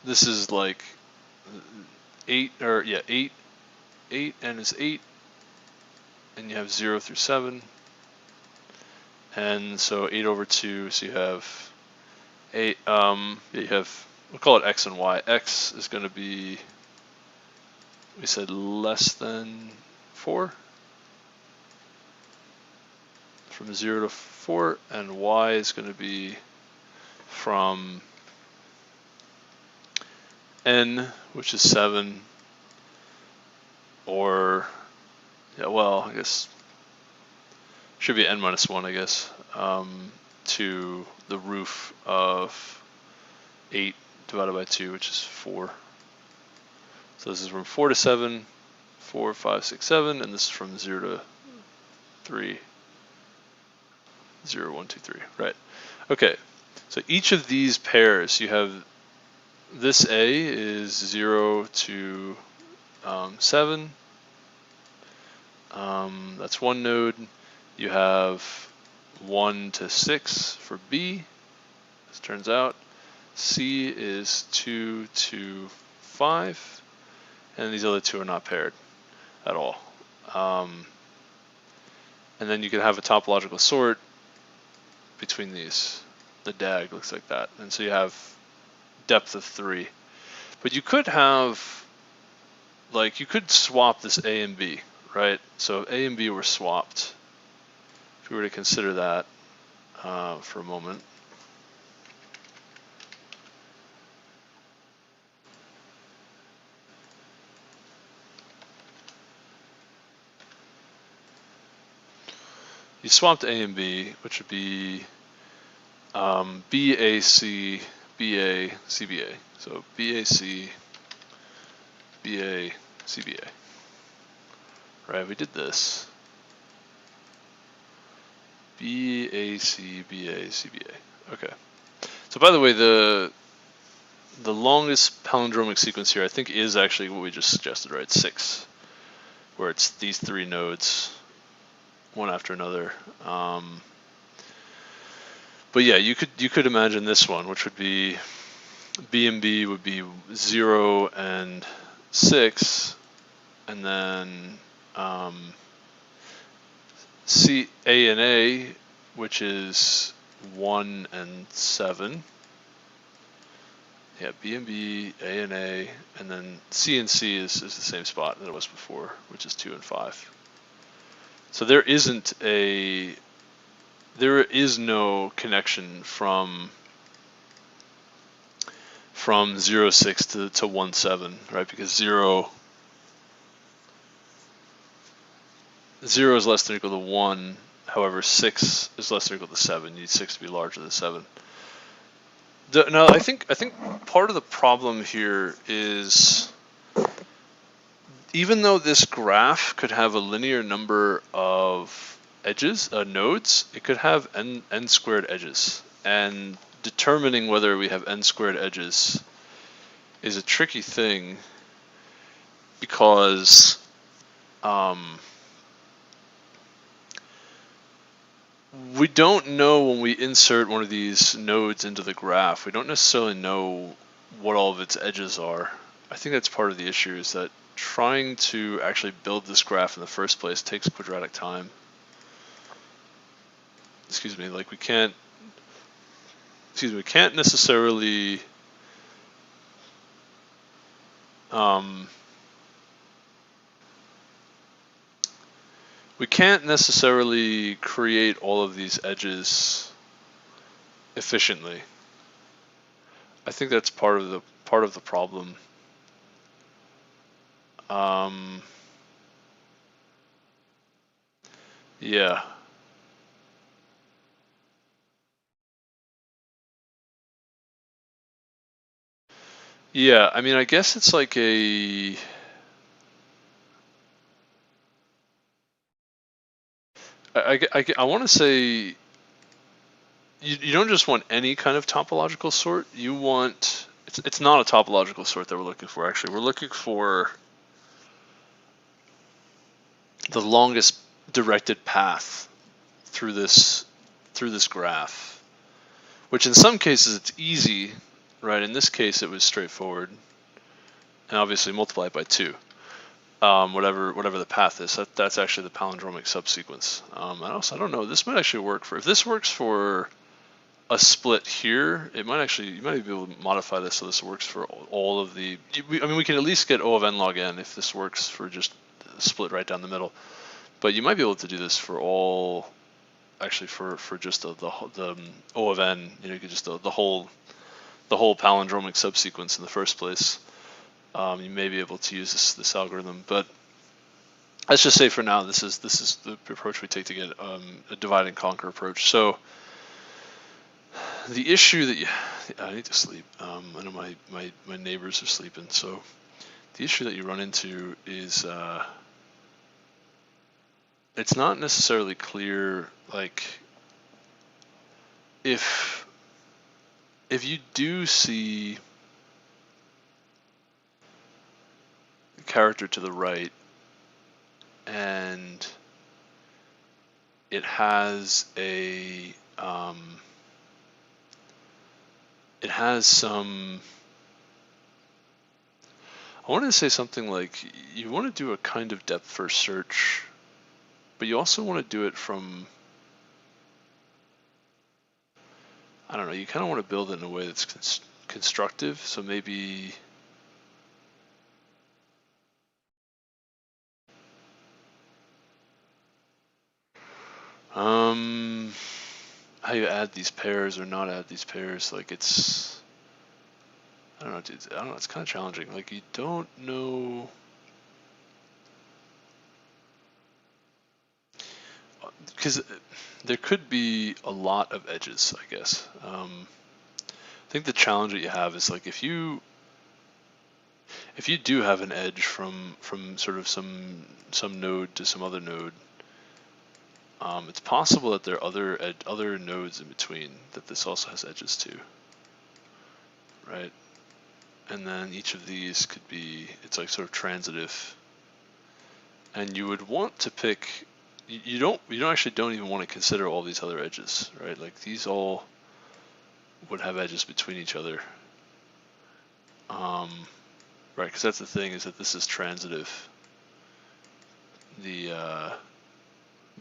this is like 8, and it's 8, and you have 0 through 7. And so 8 over 2, so you have 8, you have, we'll call it X and Y. X is going to be, we said less than 4, from 0 to 4, and Y is going to be from n, which is 7, or, yeah, well, I guess, should be n minus 1, I guess, to the roof of 8 divided by 2, which is 4. So this is from 4 to 7, 4, 5, 6, 7, and this is from 0 to 3, 0, 1, 2, 3, right. Okay, so each of these pairs, you have this A is 0 to 7, that's one node. You have 1 to 6 for B, as it turns out. C is 2 to 5, and these other two are not paired at all. And then you can have a topological sort between these. The DAG looks like that, and so you have depth of 3. But you could have, like, you could swap this A and B, right? So if A and B were swapped, if we were to consider that for a moment. You swapped A and B, which would be BAC, BA, CBA. So BAC, BA, CBA. Right, we did this. BAC, BA, CBA. Okay. So by the way, the longest palindromic sequence here, I think, is actually what we just suggested, right? 6, where it's these 3 nodes, one after another. But yeah, you could imagine this one, which would be B and B would be 0 and 6, and then C, A and A, which is 1 and 7. Yeah, B and B, A and A, and then C and C is the same spot that it was before, which is 2 and 5. So there is no connection from 0, 6 to 1, 7, right? Because 0 is less than or equal to 1. However, 6 is less than or equal to 7. You need 6 to be larger than 7. Now, I think part of the problem here is, even though this graph could have a linear number of edges, nodes, it could have n squared edges. And determining whether we have n squared edges is a tricky thing, because we don't know when we insert one of these nodes into the graph, we don't necessarily know what all of its edges are. I think that's part of the issue, is that trying to actually build this graph in the first place takes quadratic time. Excuse me, like we can't necessarily create all of these edges efficiently. I think that's part of the problem. Yeah. Yeah, I mean, I guess it's like I want to say you don't just want any kind of topological sort. You want, it's not a topological sort that we're looking for, actually. We're looking for the longest directed path through this graph, which in some cases it's easy, right? In this case it was straightforward, and obviously multiply it by 2. Whatever the path is, that's actually the palindromic subsequence. I don't know, this might actually work for, if this works for a split here, you might be able to modify this so this works for all of the, I mean, we can at least get O of n log n if this works for just a split right down the middle. But you might be able to do this for all, actually for just the O of n, you know, you could just the whole palindromic subsequence in the first place. you may be able to use this algorithm. But let's just say for now, this is the approach we take to get a divide and conquer approach. So the issue that I need to sleep. I know my neighbors are sleeping, so the issue that you run into is it's not necessarily clear, like if you do see the character to the right and it has a it has some, I wanted to say something like you want to do a kind of depth first search, but you also want to do it from, I don't know, you kind of want to build it in a way that's constructive. So maybe how you add these pairs or not add these pairs, like it's, I don't know, dude, I don't know, it's kind of challenging. Like you don't know, because there could be a lot of edges, I guess. I think the challenge that you have is like if you do have an edge from sort of some node to some other node, it's possible that there are other nodes in between that this also has edges to, right? And then each of these could be, it's like sort of transitive, and you would want to pick. You don't even want to consider all these other edges, right? Like these all would have edges between each other, right? Because that's the thing, is that this is transitive.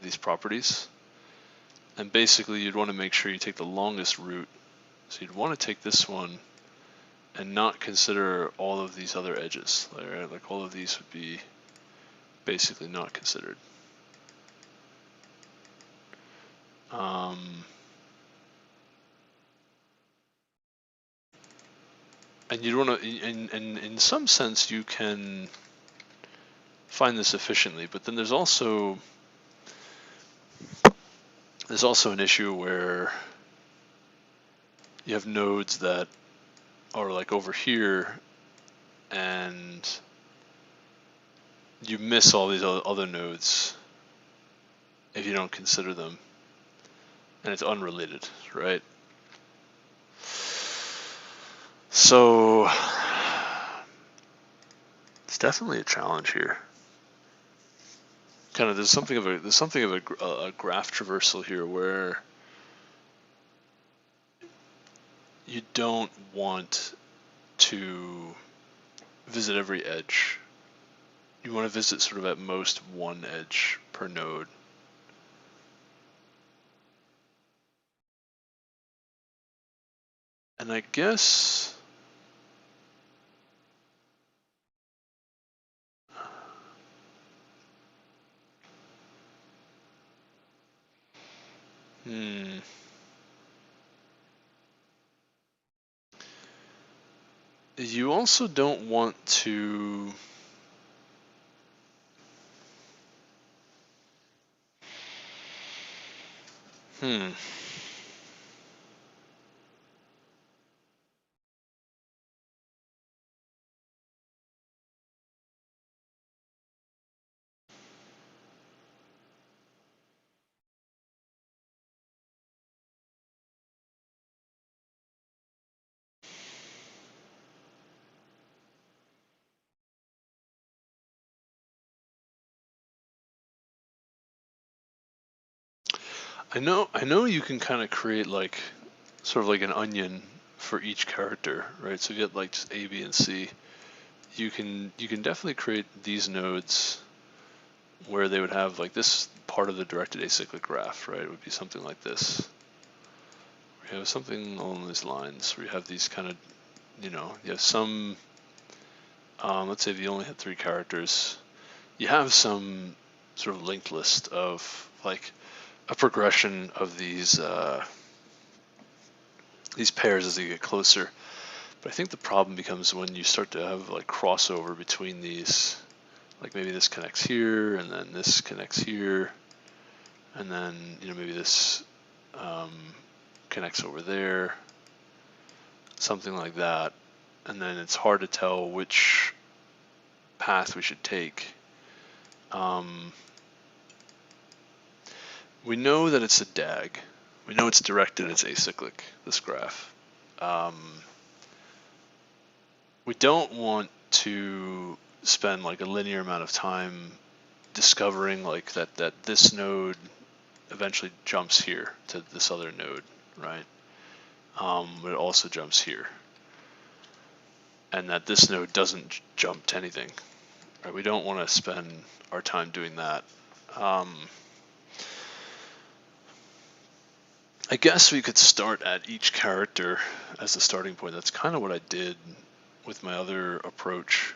These properties, and basically you'd want to make sure you take the longest route. So you'd want to take this one and not consider all of these other edges, right? Like all of these would be basically not considered. And you'd want to, in some sense, you can find this efficiently, but then there's also an issue where you have nodes that are like over here, and you miss all these other nodes if you don't consider them, and it's unrelated, right? So it's definitely a challenge here. Kind of, there's something of a graph traversal here where you don't want to visit every edge. You want to visit sort of at most one edge per node. And I guess you also don't want to I know you can kind of create like sort of like an onion for each character, right? So you get like just A, B, and C. You can definitely create these nodes where they would have like this part of the directed acyclic graph, right? It would be something like this. We have something along these lines where you have these kind of, you have some, let's say if you only had 3 characters, you have some sort of linked list of like a progression of these pairs as they get closer. But I think the problem becomes when you start to have like crossover between these, like maybe this connects here and then this connects here, and then maybe this connects over there, something like that, and then it's hard to tell which path we should take. We know that it's a DAG. We know it's directed, it's acyclic, this graph. We don't want to spend like a linear amount of time discovering like that this node eventually jumps here to this other node, right? But it also jumps here. And that this node doesn't jump to anything, right? We don't want to spend our time doing that. I guess we could start at each character as the starting point. That's kind of what I did with my other approach,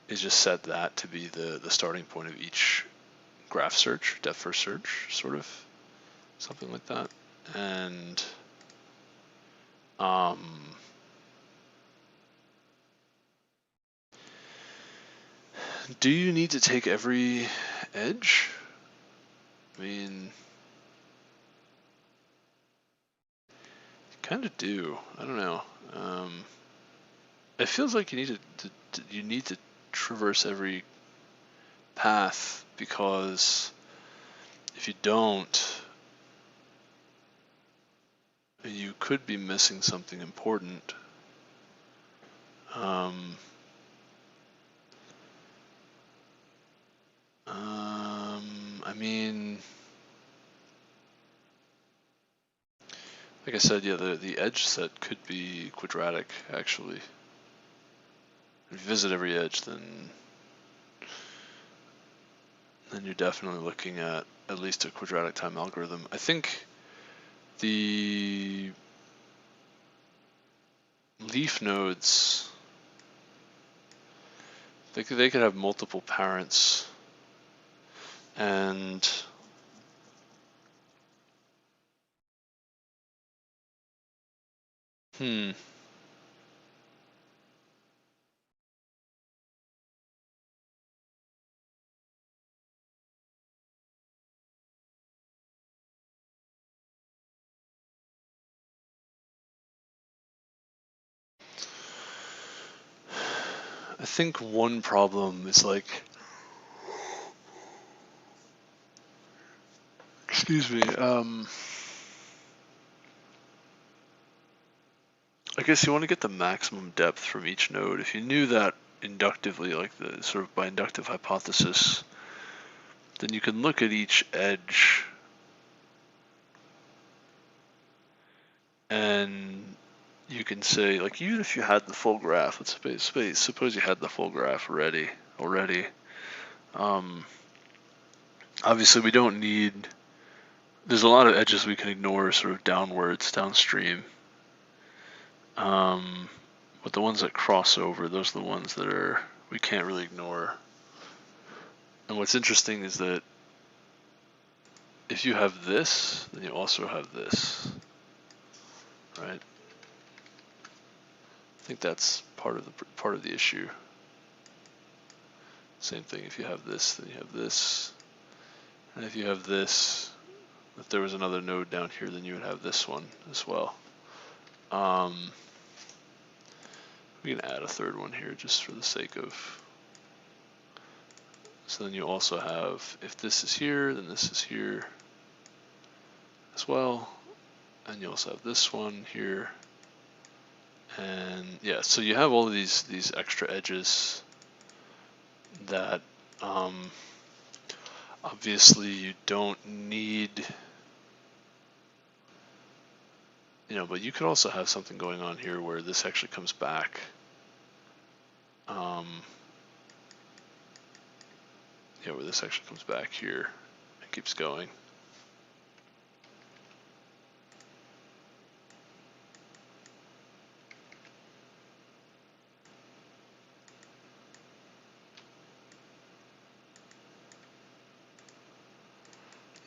is just set that to be the starting point of each graph search, depth first search, sort of, something like that. And do you need to take every edge? I mean, kind of do. I don't know. It feels like you need to traverse every path, because if you don't, you could be missing something important. I mean, like I said, yeah, the edge set could be quadratic, actually. If you visit every edge, then you're definitely looking at least a quadratic time algorithm. I think the leaf nodes, they could have multiple parents, and I think one problem is like, excuse me, I guess you want to get the maximum depth from each node. If you knew that inductively, like the sort of by inductive hypothesis, then you can look at each edge and you can say, like, even if you had the full graph, let's suppose you had the full graph already. Obviously we don't need, there's a lot of edges we can ignore sort of downstream. But the ones that cross over, those are the ones that we can't really ignore. And what's interesting is that if you have this, then you also have this, right? I think that's part of the issue. Same thing, if you have this, then you have this. And if you have this, if there was another node down here, then you would have this one as well. We can add a third one here just for the sake of, so then you also have, if this is here, then this is here as well. And you also have this one here. And yeah, so you have all of these extra edges that obviously you don't need, but you could also have something going on here where this actually comes back. Yeah, where this actually comes back here and keeps going.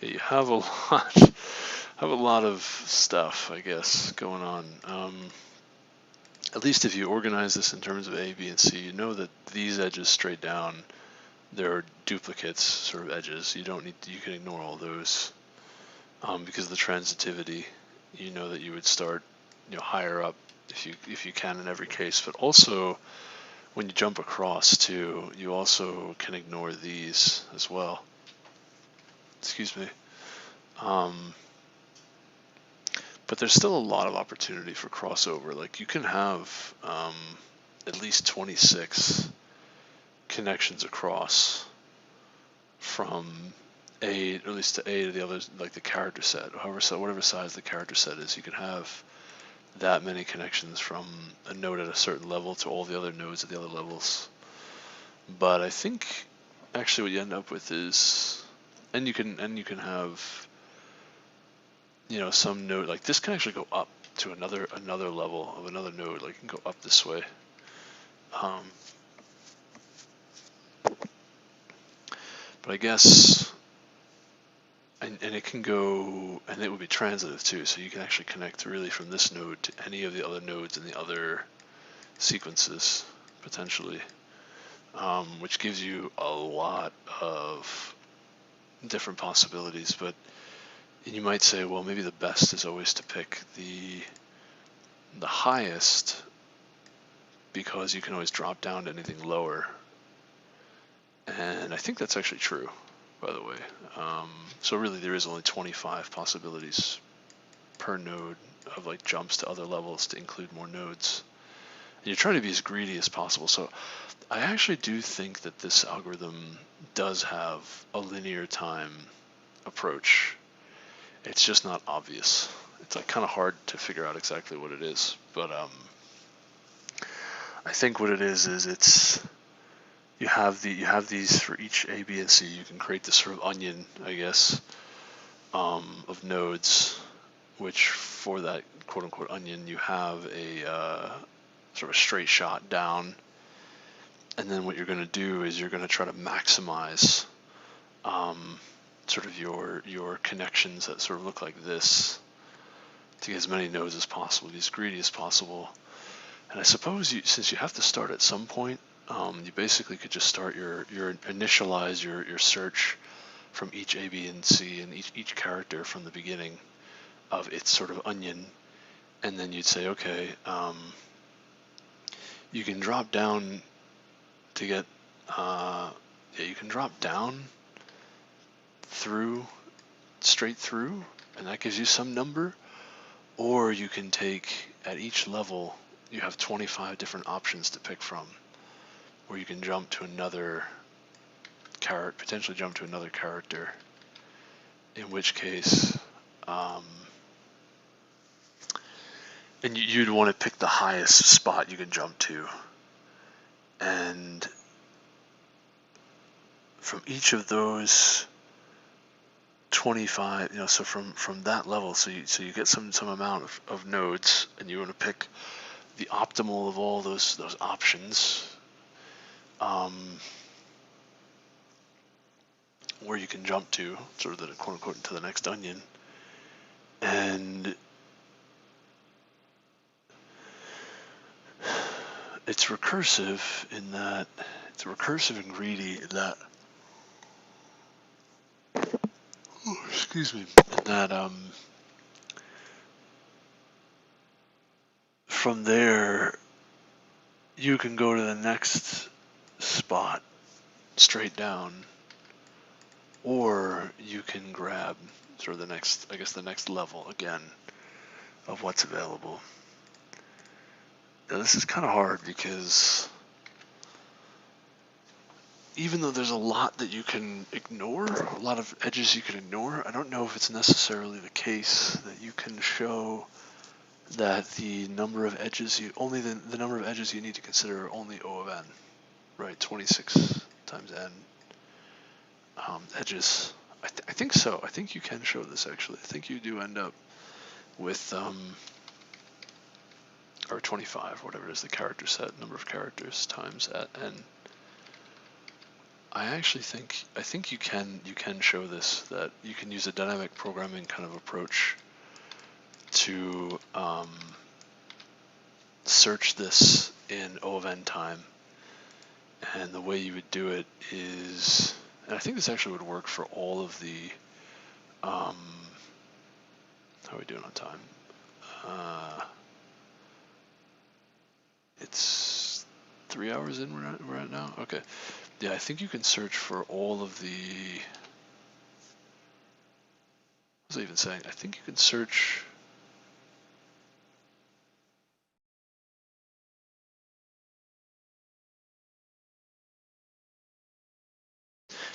Yeah, you have a lot of stuff, I guess, going on. at least if you organize this in terms of A, B, and C, you know that these edges straight down, there are duplicates, sort of edges. You don't need to, you can ignore all those because of the transitivity. You know that you would start, higher up if you can in every case, but also when you jump across too, you also can ignore these as well. Excuse me. But there's still a lot of opportunity for crossover. Like you can have at least 26 connections across from A, or at least to A to the others, like the character set, whatever size the character set is. You can have that many connections from a node at a certain level to all the other nodes at the other levels. But I think actually what you end up with is, and you can have, some node like this can actually go up to another level of another node. Like it can go up this way. But I guess, and it can go, and it would be transitive too, so you can actually connect really from this node to any of the other nodes in the other sequences, potentially, which gives you a lot of different possibilities. But you might say, well, maybe the best is always to pick the highest, because you can always drop down to anything lower. And I think that's actually true, by the way. So really there is only 25 possibilities per node of like jumps to other levels to include more nodes. And you're trying to be as greedy as possible. So I actually do think that this algorithm does have a linear time approach. It's just not obvious. It's like kind of hard to figure out exactly what it is. But I think what it is it's you have these for each A, B, and C. You can create this sort of onion, I guess, of nodes, which for that quote-unquote onion, you have a sort of straight shot down. And then what you're going to do is you're going to try to maximize sort of your connections that sort of look like this to get as many nodes as possible, be as greedy as possible. And I suppose since you have to start at some point, you basically could just start initialize your search from each A, B, and C and each character from the beginning of its sort of onion, and then you'd say, okay, you can drop down to get, you can drop down straight through, and that gives you some number, or you can take, at each level, you have 25 different options to pick from, where you can jump to another character, potentially jump to another character, in which case, and you'd want to pick the highest spot you can jump to, and from each of those 25, so from that level, so you get some amount of nodes, and you want to pick the optimal of all those options, where you can jump to, sort of the quote unquote into the next onion, and it's recursive in that it's recursive and greedy in that. Excuse me. And that from there you can go to the next spot straight down, or you can grab sort of the next level again of what's available. Now this is kind of hard because even though there's a lot that you can ignore, a lot of edges you can ignore, I don't know if it's necessarily the case that you can show that the number of edges the number of edges you need to consider are only O of n, right? 26 times n edges. I think so. I think you can show this actually. I think you do end up with or 25, whatever it is, the character set, number of characters times at n. I think you can show this, that you can use a dynamic programming kind of approach to search this in O of n time. And the way you would do it is, and I think this actually would work for all of the, how are we doing on time? It's 3 hours in we're at now? Okay. Yeah, I think you can search for all of the, what was I even saying? I think you can search,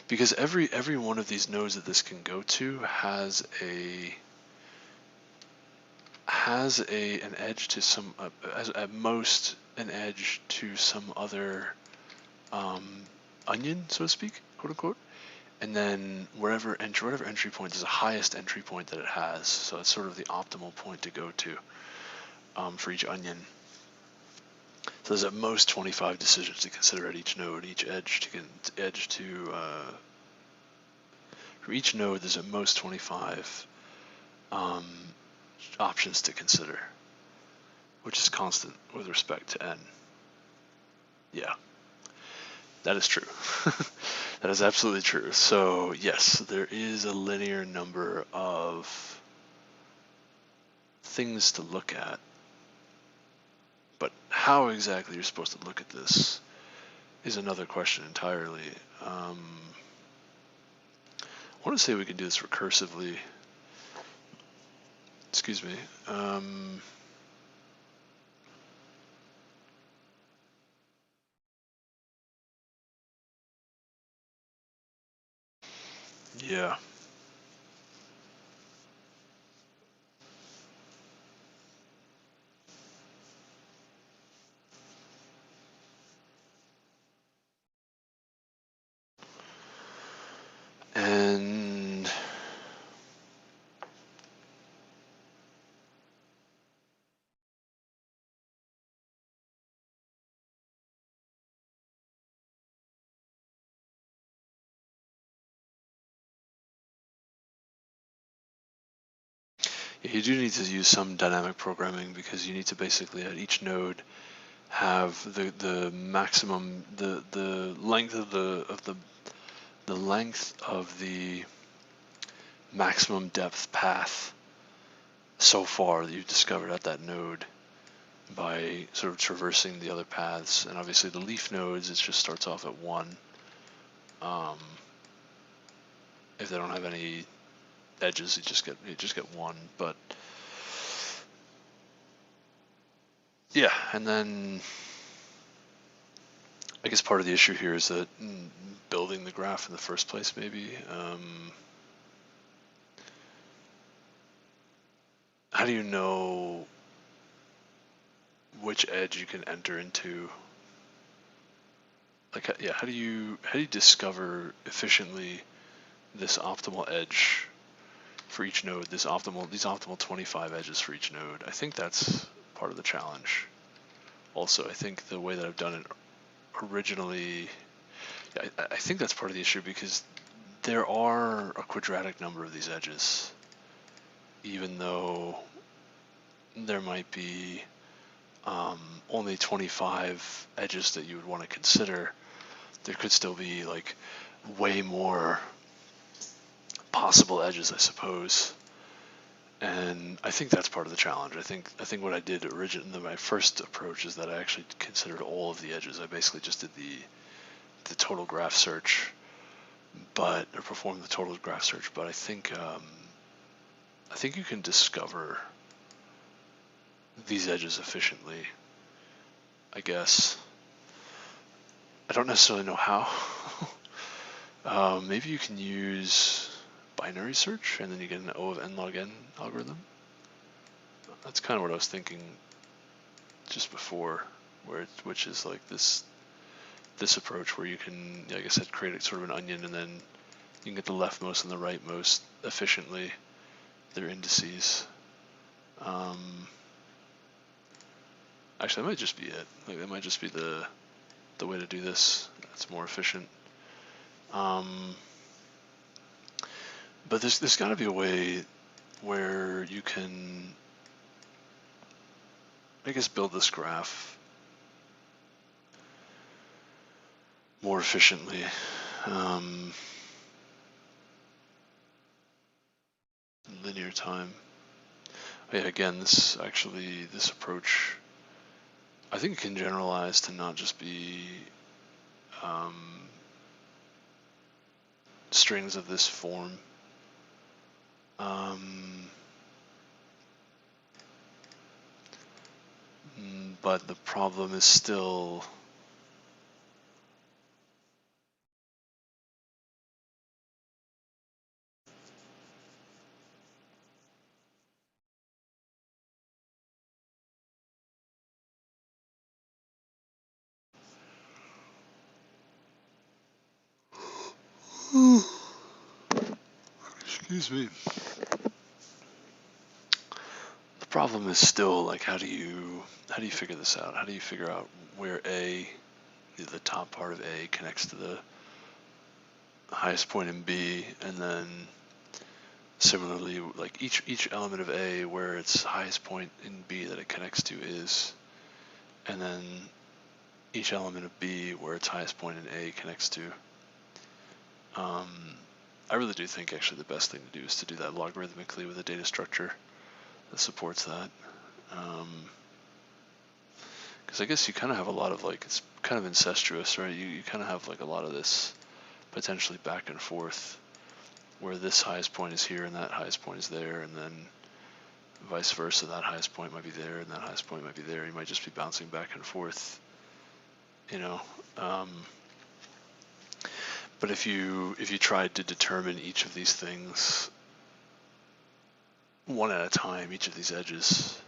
because every one of these nodes that this can go to has an edge to some, at most an edge to some other onion, so to speak, quote unquote. And then whatever entry point is the highest entry point that it has. So it's sort of the optimal point to go to for each onion. So there's at most 25 decisions to consider at each node, each edge to for each node there's at most 25 options to consider, which is constant with respect to n. Yeah, that is true. That is absolutely true. So yes, there is a linear number of things to look at, but how exactly you're supposed to look at this is another question entirely. I want to say we can do this recursively. Excuse me. Yeah. And you do need to use some dynamic programming, because you need to basically at each node have the maximum, the length of the length of the maximum depth path so far that you've discovered at that node by sort of traversing the other paths. And obviously the leaf nodes, it just starts off at 1 if they don't have any edges, you just get 1. But yeah, and then I guess part of the issue here is that building the graph in the first place, maybe. How do you know which edge you can enter into? Like, yeah, how do you discover efficiently this optimal edge for each node? These optimal 25 edges for each node. I think that's part of the challenge. Also, I think the way that I've done it originally, I think that's part of the issue, because there are a quadratic number of these edges, even though there might be only 25 edges that you would want to consider. There could still be like way more possible edges, I suppose. And I think that's part of the challenge. I think what I did originally, my first approach, is that I actually considered all of the edges. I basically just did the total graph search, or performed the total graph search. But I think you can discover these edges efficiently, I guess. I don't necessarily know how. Maybe you can use binary search, and then you get an O of n log n algorithm. That's kind of what I was thinking just before, which is like this approach where you can, like I said, create sort of an onion, and then you can get the leftmost and the rightmost efficiently. Their indices. Actually, that might just be it. Like, that might just be the way to do this. It's more efficient. But there's got to be a way where you can I guess, build this graph more efficiently. Linear time. Yeah, again, this approach, I think it can generalize to not just be strings of this form. But the problem is still excuse me. The problem is still like how do you figure this out? How do you figure out where the top part of A connects to the highest point in B, and then similarly like each element of A where its highest point in B that it connects to is, and then each element of B where its highest point in A connects to. I really do think actually the best thing to do is to do that logarithmically with a data structure that supports that. Because I guess you kind of have a lot of like, it's kind of incestuous, right? You kind of have like a lot of this potentially back and forth where this highest point is here and that highest point is there, and then vice versa, that highest point might be there and that highest point might be there. You might just be bouncing back and forth, you know. But if you tried to determine each of these things one at a time, each of these edges,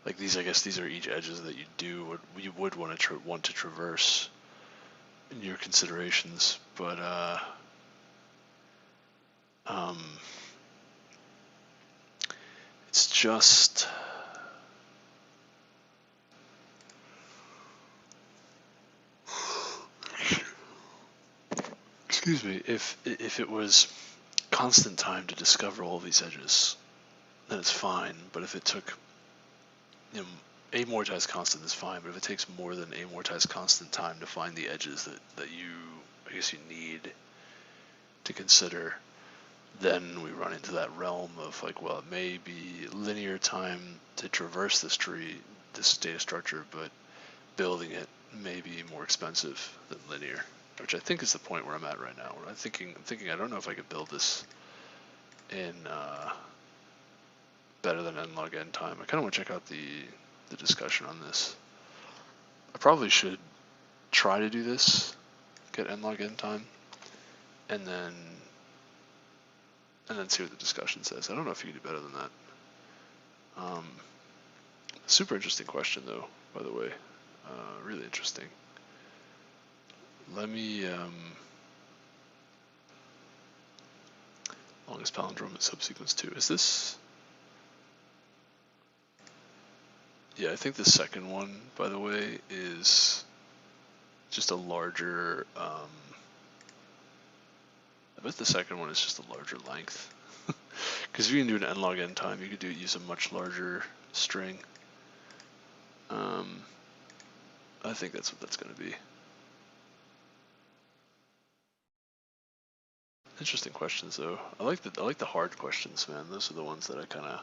like these, I guess these are each edges that you would want to traverse in your considerations, but it's just excuse me, if it was constant time to discover all these edges, then it's fine. But if it took, you know, amortized constant is fine, but if it takes more than amortized constant time to find the edges that I guess you need to consider, then we run into that realm of like, well, it may be linear time to traverse this tree, this data structure, but building it may be more expensive than linear, which I think is the point where I'm at right now. Where I'm thinking I don't know if I could build this in better than n log n time. I kind of want to check out the discussion on this. I probably should try to do this, get n log n time, and then see what the discussion says. I don't know if you can do better than that. Super interesting question though, by the way. Really interesting. Let me longest palindromic subsequence 2. Is this? Yeah, I think the second one, by the way, is just a larger. I bet the second one is just a larger length. Because if you can do an n log n time, you could use a much larger string. I think that's what that's going to be. Interesting questions though. I like the hard questions, man. Those are the ones that I'm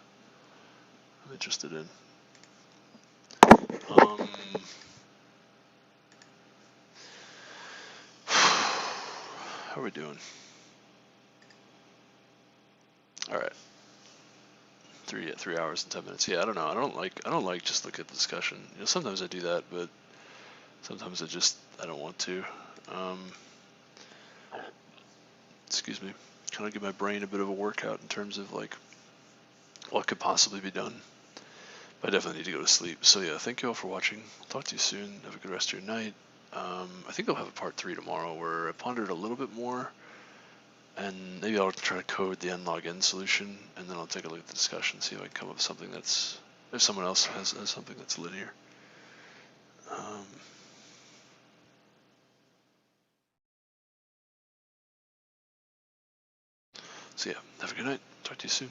interested in. How are we doing? All right. 3 hours and 10 minutes. Yeah, I don't know. I don't like just look at the discussion. You know, sometimes I do that, but sometimes I don't want to. Excuse me. Kind of give my brain a bit of a workout in terms of like what could possibly be done. But I definitely need to go to sleep. So yeah, thank you all for watching. I'll talk to you soon. Have a good rest of your night. I think I'll have a part 3 tomorrow where I pondered a little bit more, and maybe I'll try to code the n log n solution, and then I'll take a look at the discussion, see if I can come up with something that's, if someone else has something that's linear. So yeah, have a good night. Talk to you soon.